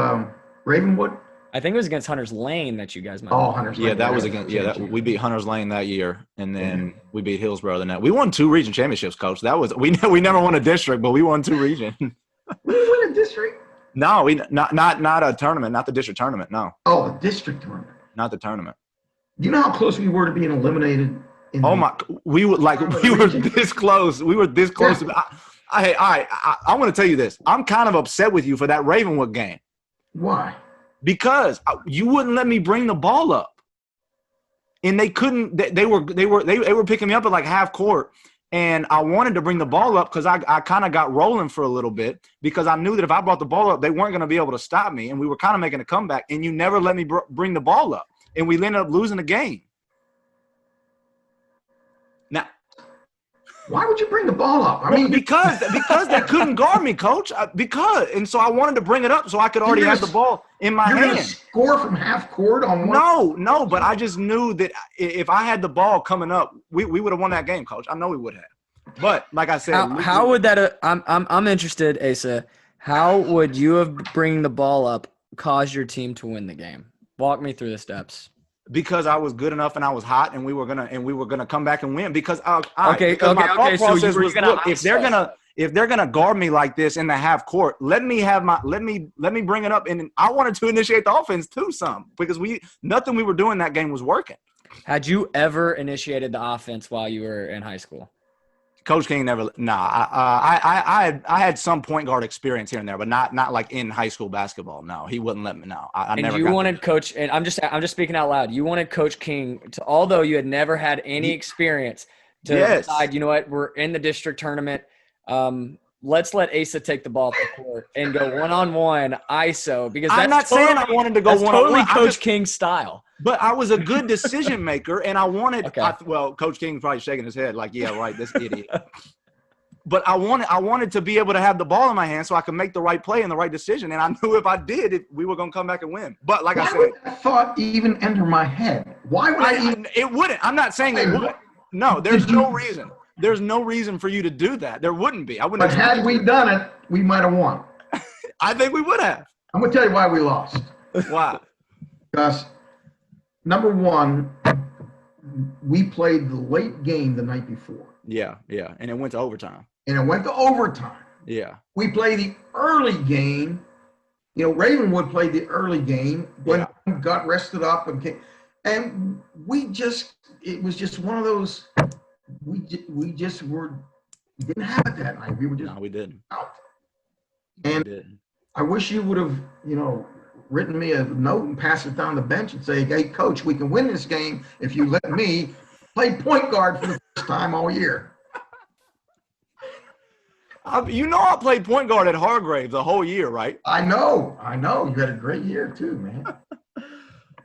Ravenwood? I think it was against Hunter's Lane that you guys might. Oh, Hunter's Lane. Yeah, that was against. Yeah, we beat Hunter's Lane that year, and then we beat Hillsborough the next. We won 2 region championships, Coach. That was we never won a district, but we won 2 region. We won a district? No, we not a tournament, not the district tournament. No. Oh, the district tournament. Not the tournament. Do you know how close we were to being eliminated? We were this close. We were this close. Yeah. I want to tell you this. I'm kind of upset with you for that Ravenwood game. Why? Because you wouldn't let me bring the ball up, and they couldn't. They were picking me up at like half court, and I wanted to bring the ball up because I kind of got rolling for a little bit because I knew that if I brought the ball up, they weren't going to be able to stop me, and we were kind of making a comeback. And you never let me bring the ball up, and we ended up losing the game. Now, why would you bring the ball up? I mean, because they couldn't guard me, Coach. And so I wanted to bring it up so I could already have the ball in my hand. You're going to score from half court on one? No, but I just knew that if I had the ball coming up, we would have won that game, Coach. I know we would have. But like I said, how would that? I'm interested, Asa. How would you have bring the ball up caused your team to win the game? Walk me through the steps. Because I was good enough and I was hot, and we were gonna come back and win. Because my Okay, thought so process you were was, gonna look, if they're gonna guard me like this in the half court, let me bring it up, and I wanted to initiate the offense too, because nothing we were doing that game was working. Had you ever initiated the offense while you were in high school? Coach King never. I had some point guard experience here and there, but not like in high school basketball. No, he wouldn't let me. No, I and never. You wanted Coach, and I'm just speaking out loud. You wanted Coach King to, although you had never had any experience, to decide. You know what? We're in the district tournament. Let's let Asa take the ball off the court and go 1-on-1 ISO, because I'm not saying I wanted to go 1-on-1. Totally Coach King style. But I was a good decision maker, and I wanted. Okay. Coach King's probably shaking his head like, "Yeah, right, this idiot." But I wanted to be able to have the ball in my hand so I could make the right play and the right decision, and I knew if I did, we were going to come back and win. But like I said, would that thought even enter my head? Why would it wouldn't. I'm not saying it would. No, there's no reason. There's no reason for you to do that. There wouldn't be. I wouldn't. But had we done it, we might have won. I think we would have. I'm going to tell you why we lost. Why? Because, number one, we played the late game the night before. Yeah, and it went to overtime. Yeah. We played the early game. You know, Ravenwood played the early game when got rested up and came. And it was just one of those, we didn't have it that night. We were just we didn't. out. And I wish you would have, written me a note and passed it down the bench and say, "Hey, coach, we can win this game if you let me play point guard for the first time all year." I played point guard at Hargrave the whole year, right? I know. You had a great year too, man.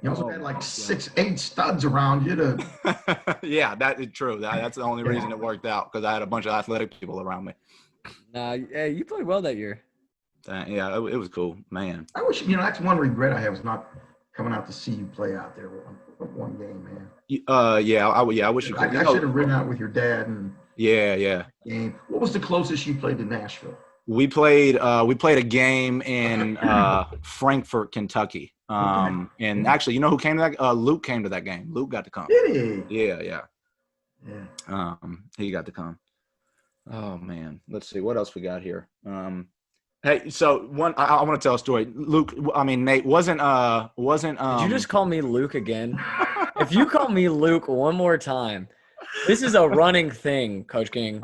You also had like 6-8 studs around you to. Yeah, that is true. That's the only reason it worked out, because I had a bunch of athletic people around me. Hey, you played well that year. Yeah, it was cool, man. I wish, that's one regret I have, is not coming out to see you play out there one game, man. I wish you could. I should have ridden out with your dad and. Yeah. Game. What was the closest you played to Nashville? We played a game in Frankfort, Kentucky. And actually, you know who came to that? Luke came to that game. Luke got to come. Did he? Yeah. He got to come. Oh man, let's see what else we got here. Hey, so I want to tell a story. Nate wasn't. Did you just call me Luke again? If you call me Luke one more time, this is a running thing, Coach King.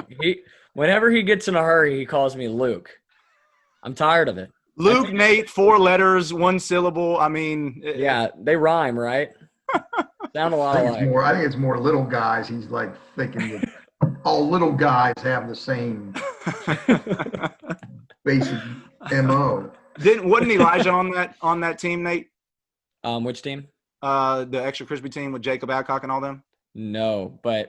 Whenever he gets in a hurry, he calls me Luke. I'm tired of it. Luke, Nate, 4 letters, 1 syllable. Yeah, they rhyme, right? Sound a lot alike. I think it's more little guys. He's like thinking that all little guys have the same basic MO. Wasn't Elijah on that team, Nate? Which team? The Extra Crispy team with Jacob Adcock and all them? No, but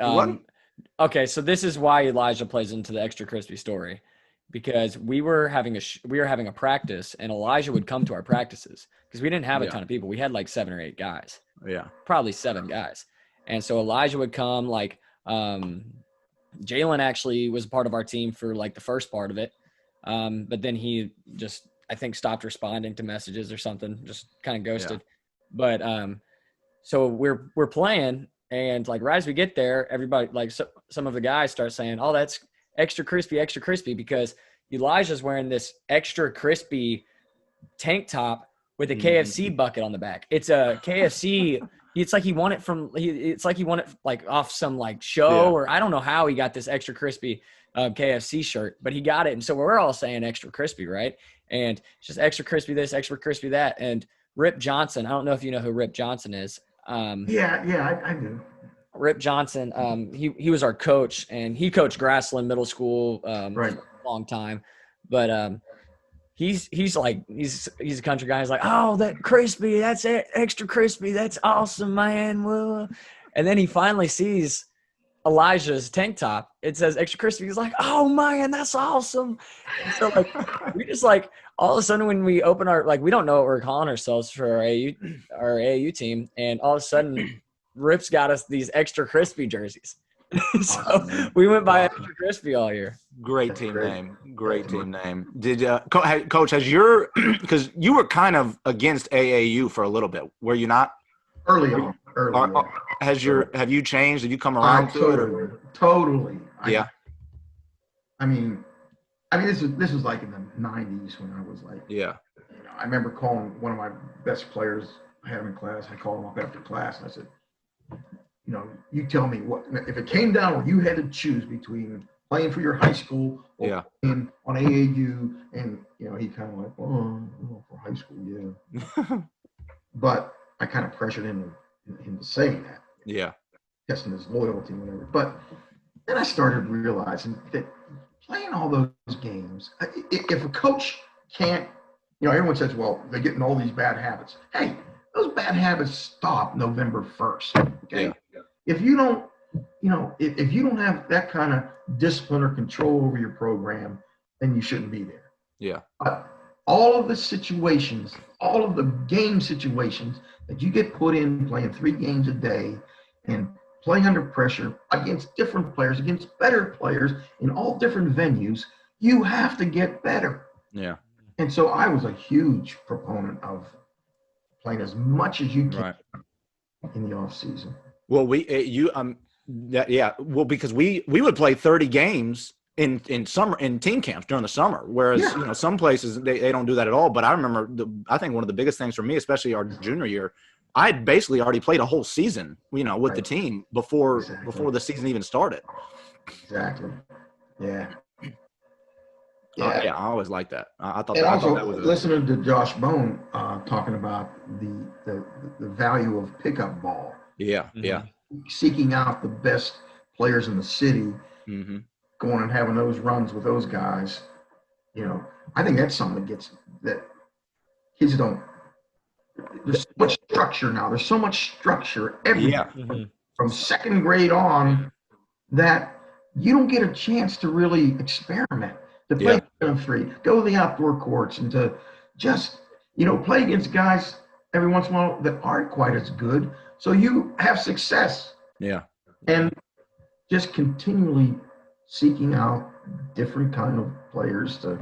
okay, so this is why Elijah plays into the Extra Crispy story, because we were having a practice, and Elijah would come to our practices because we didn't have a ton of people. We had like 7 or 8 guys. Yeah, probably 7 guys, and so Elijah would come. Like Jalen actually was a part of our team for like the first part of it, but then he just, I think, stopped responding to messages or something, just kind of ghosted. Yeah. But so we're playing. And like right as we get there, everybody, like some of the guys start saying, "Oh, that's extra crispy," because Elijah's wearing this extra crispy tank top with a KFC bucket on the back. It's a KFC. It's like he won it like off some like show, or I don't know how he got this extra crispy KFC shirt, but he got it. And so we're all saying extra crispy, right? And it's just extra crispy this, extra crispy that. And Rip Johnson, I don't know if you know who Rip Johnson is. I do. Rip Johnson, he was our coach, and he coached Grassland Middle School for a long time. But he's a country guy. He's like, "Oh, that crispy, that's extra crispy, that's awesome, man." Whoa. And then he finally sees Elijah's tank top. It says extra crispy. He's like, "Oh man, that's awesome." And so like we just like all of a sudden when we open our, like, we don't know what we're calling ourselves for our AAU team, and all of a sudden Rip's got us these extra crispy jerseys. So we went by extra crispy all year. Great team name. Great team name. Did Coach, has your because you were kind of against AAU for a little bit, were you not? Early on. Have you changed? Did you come around to it? Or? Totally. Yeah. I mean, this was like in the '90s when I was like, yeah. I remember calling one of my best players. I had him in class. I called him up after class and I said, you tell me what if it came down where you had to choose between playing for your high school or playing on AAU, and he kind of like, oh, for high school, yeah. But I kind of pressured him to say that. Yeah. Testing his loyalty and whatever. But then I started realizing that playing all those games, if a coach can't, everyone says, well, they're getting all these bad habits. Hey, those bad habits stop November 1st. Okay. Yeah. If you don't, if you don't have that kind of discipline or control over your program, then you shouldn't be there. Yeah. But all of the situations, all of the game situations that you get put in playing 3 games a day and playing under pressure against different players, against better players in all different venues, you have to get better. Yeah. And so I was a huge proponent of playing as much as you can in the off season. Well, because we would play 30 games in summer in team camps during the summer, whereas some places they don't do that at all. But I remember I think one of the biggest things for me, especially our junior year, I had basically already played a whole season, with the team before the season even started. Exactly. Yeah. I always liked that. I thought that was listening to Josh Bone talking about the value of pickup ball. Yeah. Mm-hmm. Yeah. Seeking out the best players in the city, mm-hmm. going and having those runs with those guys. I think that's something that kids don't. There's so much structure now. There's so much structure everywhere from second grade on that you don't get a chance to really experiment, to play 3, go to the outdoor courts, and to just, play against guys every once in a while that aren't quite as good. So you have success. Yeah. And just continually seeking out different kind of players to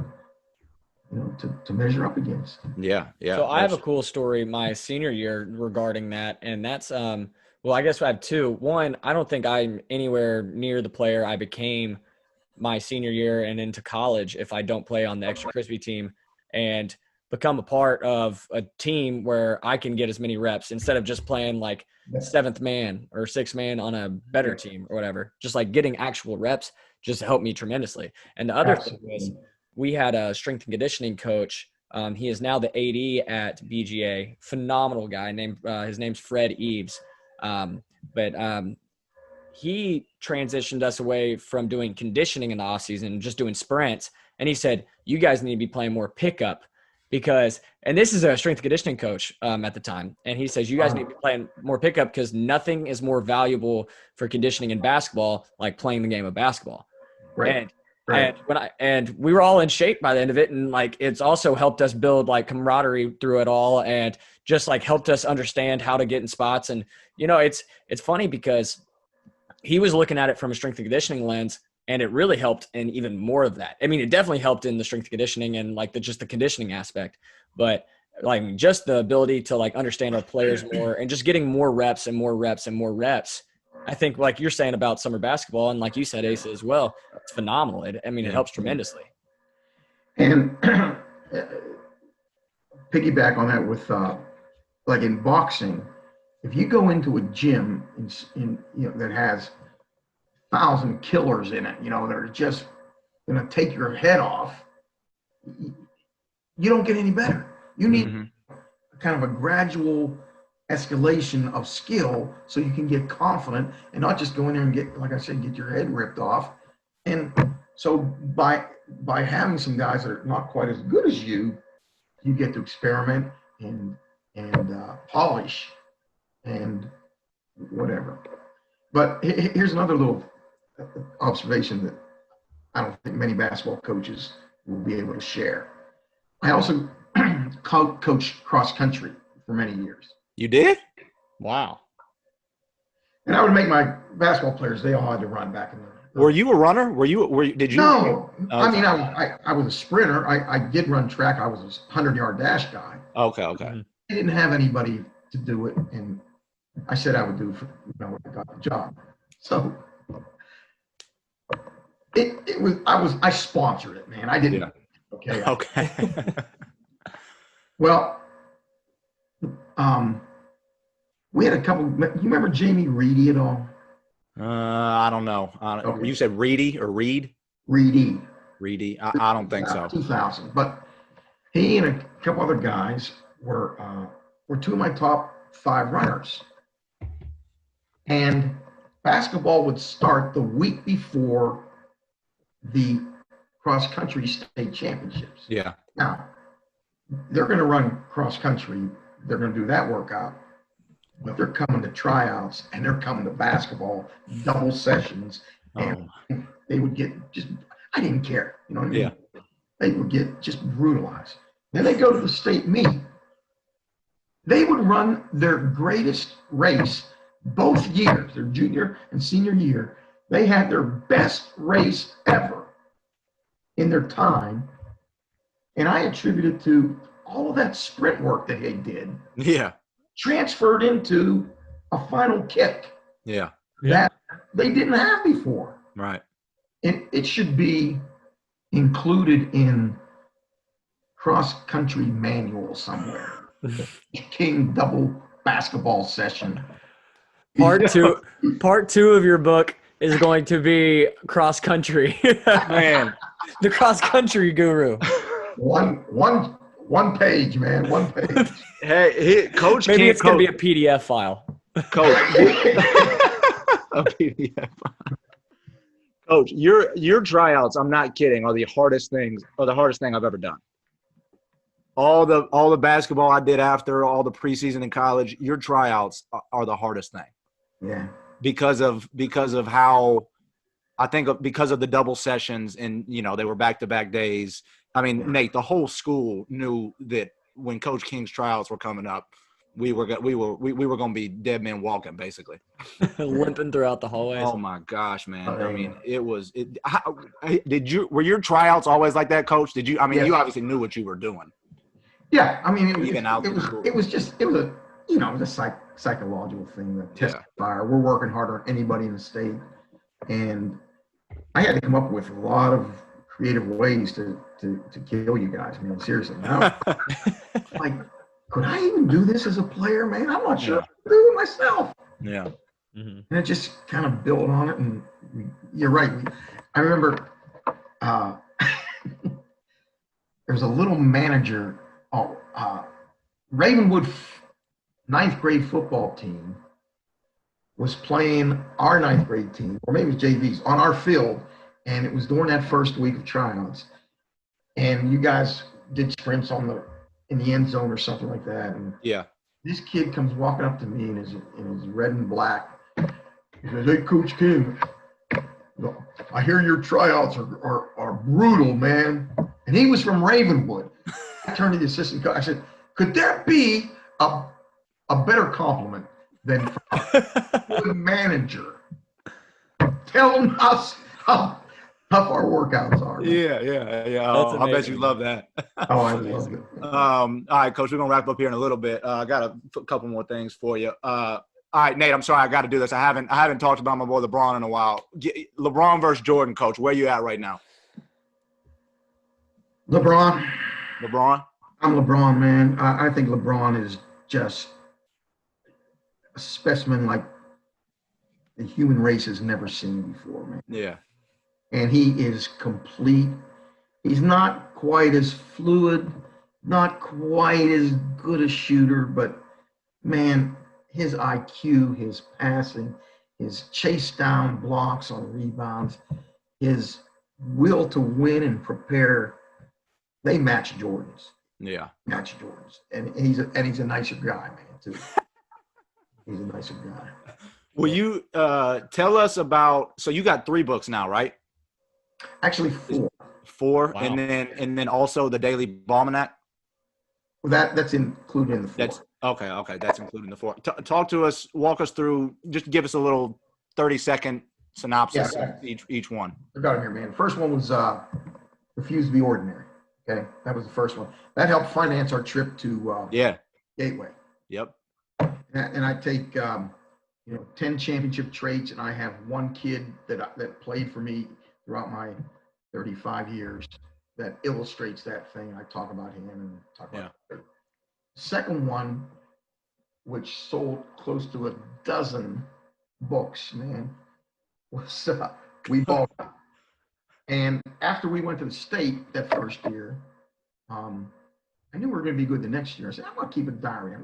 measure up against. Yeah. So I have a cool story my senior year regarding that. And that's, well, I guess I have 2. One, I don't think I'm anywhere near the player I became my senior year and into college if I don't play on the Extra Crispy team and become a part of a team where I can get as many reps instead of just playing like 7th man or 6th man on a better team or whatever. Just like getting actual reps just helped me tremendously. And the other thing was we had a strength and conditioning coach. He is now the AD at BGA. Phenomenal guy. His name's Fred Eves. But he transitioned us away from doing conditioning in the off season, just doing sprints. And he said, you guys need to be playing more pickup and this is a strength and conditioning coach at the time. And he says, you guys need to be playing more pickup because nothing is more valuable for conditioning in basketball, like playing the game of basketball. Right. And we were all in shape by the end of it. And like, it's also helped us build like camaraderie through it all and just like helped us understand how to get in spots. And, it's funny because he was looking at it from a strength and conditioning lens, and it really helped in even more of that. I mean, it definitely helped in the strength and conditioning and like just the conditioning aspect, but like just the ability to like understand our players more and just getting more reps and more reps and more reps. I think like you're saying about summer basketball, and like you said, Asa, as well, it's phenomenal. It helps tremendously. And piggyback on that with like in boxing, if you go into a gym that has 1,000 killers in it, that are just going to take your head off, you don't get any better. You need kind of a gradual escalation of skill so you can get confident and not just go in there and get, like I said, get your head ripped off. And so by having some guys that are not quite as good as you get to experiment and polish and whatever. But here's another little observation that I don't think many basketball coaches will be able to share. I also coached cross country for many years. You did? Wow. And I would make my basketball players, they all had to run back in there. Were you a runner? Did you? No. Okay. I mean, I was a sprinter. I did run track. I was a 100-yard dash guy. Okay. Mhm. I didn't have anybody to do it. And I said I would do it when I got the job. So I sponsored it, man. I didn't. Yeah. Okay. Okay. Well, we had a couple. You remember Jamie Reedy at all? I don't know. Okay. You said Reedy or Reed? Reedy. Reedy. I don't think so. 2000. But he and a couple other guys were two of my top 5 runners. And basketball would start the week before the cross country state championships. Yeah. Now, they're going to run cross country. They're going to do that workout. But they're coming to tryouts and they're coming to basketball double sessions. And they would get I didn't care. You know what I mean? Yeah. They would get just brutalized. Then they go to the state meet. They would run their greatest race both years, their junior and senior year. They had their best race ever in their time. And I attribute it to all of that sprint work that they did. Yeah. Transferred into a final kick Yeah. that they didn't have before. Right. And it should be included in cross-country manual somewhere. King double basketball session. Part two of your book is going to be cross country. Man. The cross country guru. One page, man. One page. Hey, Coach. Maybe it's going to be a PDF file. Coach. A PDF. Coach, your tryouts, I'm not kidding, are the hardest thing I've ever done. All the basketball I did after all the preseason in college, your tryouts are the hardest thing. Yeah. Because of how I think because of the double sessions and they were back-to-back days. I mean, Nate, the whole school knew that when Coach King's tryouts were coming up, we were going to be dead men walking, basically, limping throughout the hallways. Oh my gosh, man! I mean, were your tryouts always like that, Coach? Did you? I mean, Yes. You obviously knew what you were doing. Yeah, I mean, it was a psychological thing, the test fire. We're working harder than anybody in the state, and I had to come up with a lot of creative ways to kill you guys. I mean, seriously. Like, could I even do this as a player, man? I'm not sure I can do it myself. Yeah. Mm-hmm. And it just kind of built on it. And you're right. I remember there was a little manager, Ravenwood 9th grade football team was playing our 9th grade team, or maybe it was JV's, on our field. And it was during that first week of tryouts. And you guys did sprints in the end zone or something like that. And this kid comes walking up to me in his red and black. He says, "Hey, Coach King, I hear your tryouts are brutal, man." And he was from Ravenwood. I turned to the assistant coach. I said, "Could there be a better compliment than from the manager telling us how tough our workouts are?" Yeah. Oh, I bet you love that. Oh, I love it. All right, Coach, we're going to wrap up here in a little bit. I got a couple more things for you. All right, Nate, I'm sorry. I got to do this. I haven't talked about my boy LeBron in a while. LeBron versus Jordan, Coach. Where you at right now? LeBron. I'm LeBron, man. I think LeBron is just a specimen like the human race has never seen before, man. Yeah. And he is complete. He's not quite as fluid, not quite as good a shooter, but man, his IQ, his passing, his chase down blocks on rebounds, his will to win and prepare, they match Jordan's. Yeah. Match Jordan's. And he's a nicer guy, man, too. He's a nicer guy. Will you tell us about, so you got 3 books now, right? Actually 4. 4, Wow. and then also the Daily Balmanac? Well, that's included in the 4. Okay. That's including the 4. Talk to us, walk us through, just give us a little 30-second synopsis of each one. I got it here, man. The first one was Refuse to be Ordinary. Okay, that was the first one. That helped finance our trip to Gateway. Yep. And I take 10 championship traits, and I have one kid that played for me throughout my 35 years that illustrates that thing. I talk about him and talk about it. Second one, which sold close to a dozen books, man, was We Ball. And after we went to the state that first year, I knew we were going to be good the next year. I said, I'm going to keep a diary.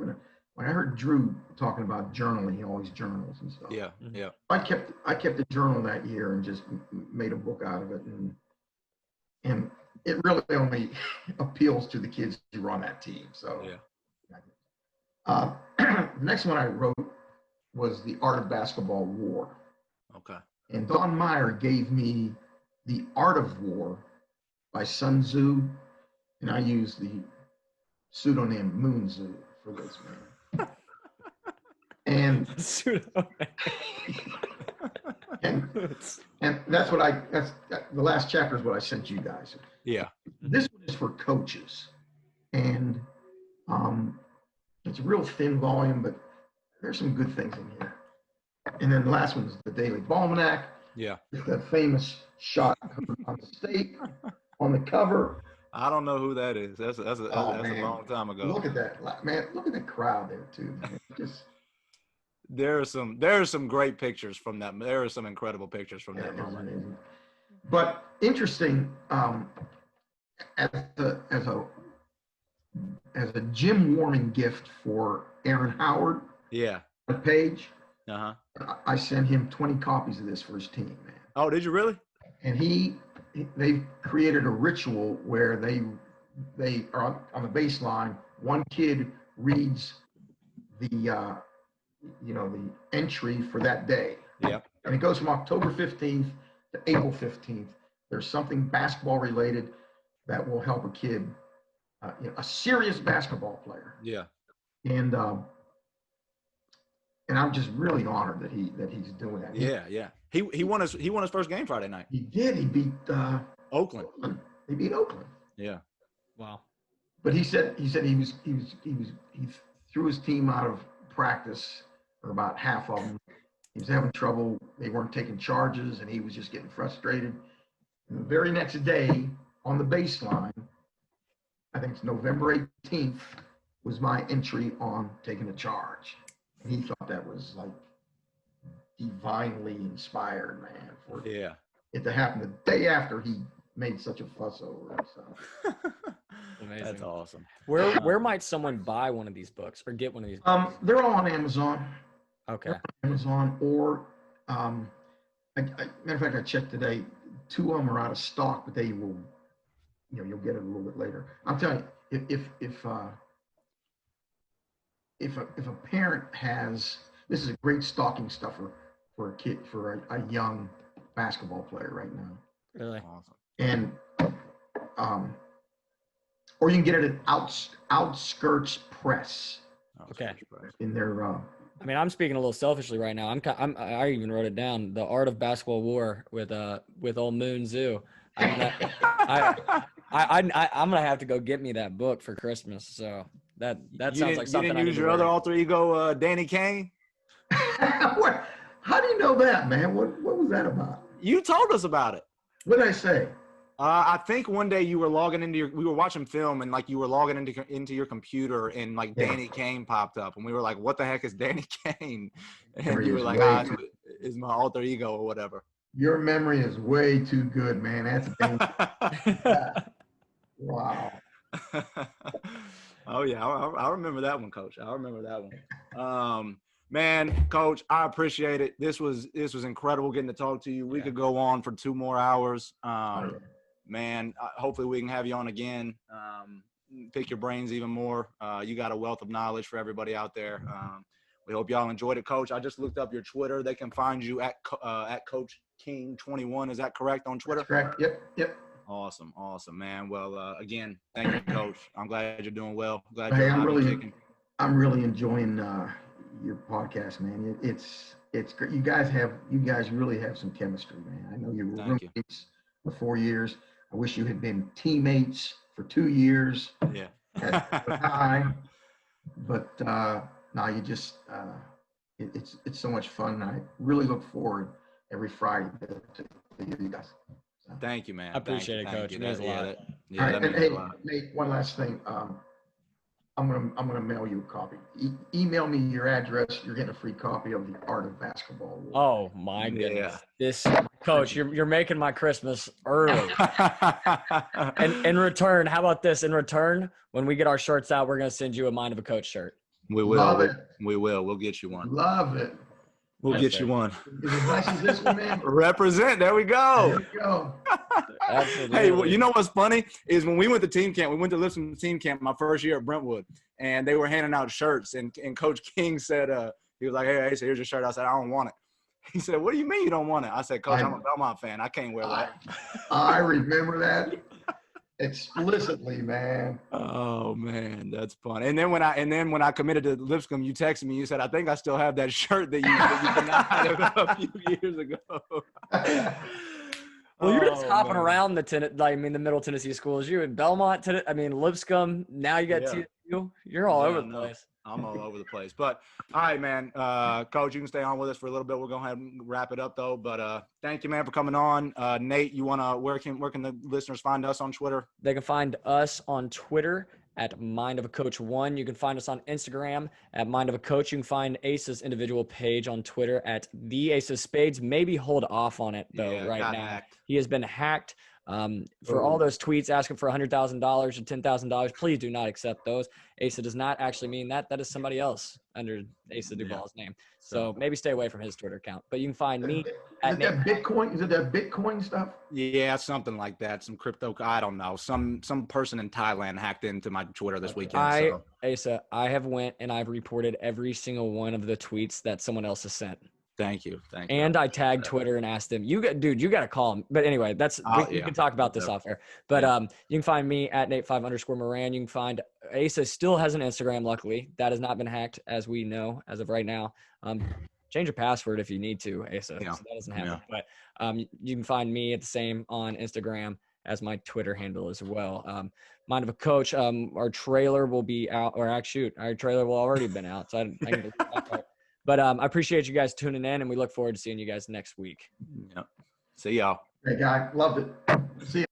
When I heard Drew talking about journaling, he always journals and stuff. Yeah. I kept a journal that year and just made a book out of it. And it really only appeals to the kids who run that team. So the next one I wrote was The Art of Basketball War. Okay. And Don Meyer gave me The Art of War by Sun Tzu, and I used the pseudonym Moon Tzu for this, man. And and that's the last chapter is what I sent you guys. Yeah. This one is for coaches, and it's a real thin volume, but there's some good things in here. And then the last one is the Daily Balmanac. Yeah. That famous shot on the state on the cover. I don't know who that is. That's a long time ago. Look at that, man. Look at the crowd there too, man. There are some great pictures from that. There are some incredible pictures from that moment. Amazing. But interesting, as a gym warming gift for Aaron Howard. Yeah. A page. I sent him 20 copies of this for his team, man. Oh, did you really? And they created a ritual where they are on the baseline. One kid reads the entry for that day. Yep. And it goes from October 15th to April 15th. There's something basketball related that will help a kid, a serious basketball player. Yeah. And I'm just really honored that he's doing that. Yeah. He won his first game Friday night. He did. He beat Oakland. He beat Oakland. Yeah. Wow. But he said he threw his team out of practice, or about half of them. He was having trouble. They weren't taking charges, and he was just getting frustrated. And the very next day, on the baseline, I think it's November 18th, was my entry on taking a charge. And he thought that was like divinely inspired, man, for it to happen the day after he made such a fuss over it. So. Amazing. That's awesome. Where might someone buy one of these books or get one of these books? They're all on Amazon. Okay. Amazon, or matter of fact, I checked today. 2 of them are out of stock, but they will, you'll get it a little bit later. I'm telling you, if a parent has, this is a great stocking stuffer for a kid, for a young basketball player right now. Really? Awesome. And or you can get it at Outskirts Press. Okay. In their I mean, I'm speaking a little selfishly right now. I even wrote it down. The Art of Basketball War with old Moon Tzu. I'm gonna have to go get me that book for Christmas. So that sounds like something. You didn't use your other alter ego, Danny Kane? What? How do you know that, man? What was that about? You told us about it. What did I say? I think one day you were logging we were watching film, and like you were logging into your computer, and like Danny Kane popped up, and we were like, what the heck is Danny Kane? And you were like, is my alter ego or whatever. Your memory is way too good, man. That's wow. Oh yeah, I remember that one, Coach. I remember that one. Man, Coach, I appreciate it. This was incredible getting to talk to you. We could go on for 2 more hours. Man, hopefully we can have you on again. Pick your brains even more. You got a wealth of knowledge for everybody out there. We hope y'all enjoyed it, Coach. I just looked up your Twitter. They can find you at Coach King 21. Is that correct on Twitter? That's correct. Yep. Awesome, man. Well, again, thank you, Coach. I'm glad you're doing well. Glad Hey, you're I'm really I'm really enjoying your podcast, man. It's great. You guys really have some chemistry, man. I know you were Thank you. roommates for 4 years. I wish you had been teammates for 2 years Yeah. at the time. But no, you just it's so much fun. I really look forward every Friday to hear you guys. So. Thank you, man. I appreciate it, Coach. It means a lot. All right, that and means hey, a lot. Nate, one last thing. I'm gonna mail you a copy. Email me your address. You're getting a free copy of The Art of Basketball. Oh my goodness! This Coach, you're making my Christmas early. And in return, how about this? In return, when we get our shirts out, we're gonna send you a Mind of a Coach shirt. We will. Love it. We will. We'll get you one. Love it. We'll get you one. Is it nice as this one, man? Represent. There we go. There we go. Absolutely. Hey, well, you know what's funny is when we went to team camp, we went to Lipscomb team camp my first year at Brentwood, and they were handing out shirts, and Coach King said, he was like, hey, so here's your shirt. I said, I don't want it. He said, what do you mean you don't want it? I said, Coach, I'm a Belmont fan. I can't wear that. I remember that explicitly, man. Oh man, that's fun. And then when I committed to Lipscomb, you texted me. You said, I think I still have that shirt that you denied a few years ago. Well, you're just hopping around the Middle Tennessee schools. You in Belmont, Lipscomb. Now you got TSU. You're all over the place. I'm all over the place. But all right, man. Coach, you can stay on with us for a little bit. We're going to have to wrap it up though. But thank you, man, for coming on. Nate, you wanna where can the listeners find us on Twitter? They can find us on Twitter at Mind of a Coach 1. You can find us on Instagram at Mind of a Coach. You can find Asa's individual page on Twitter at the Ace of Spades. Maybe hold off on it though right now. Hacked. He has been hacked. For all those tweets asking for $100,000 or $10,000, please do not accept those. Asa does not actually mean that. That is somebody else under Asa Duvall's name. So maybe stay away from his Twitter account. But you can find me at that Bitcoin. Is it that Bitcoin stuff? Yeah, something like that. Some crypto. I don't know. Some person in Thailand hacked into my Twitter this weekend. Asa, I have went and I've reported every single one of the tweets that someone else has sent. Thank you. And I tagged Twitter and asked them, you got to call him. But anyway, we can talk about this off air. But you can find me at Nate5_Moran. You can find Asa still has an Instagram, luckily. That has not been hacked, as we know, as of right now. Change your password if you need to, Asa. So that doesn't happen. But you can find me at the same on Instagram as my Twitter handle as well. Mind of a Coach, our trailer will be out, or actually, our trailer will already been out. So I can believe that part. But I appreciate you guys tuning in, and we look forward to seeing you guys next week. Yeah. See y'all. Great guy. Loved it. See you.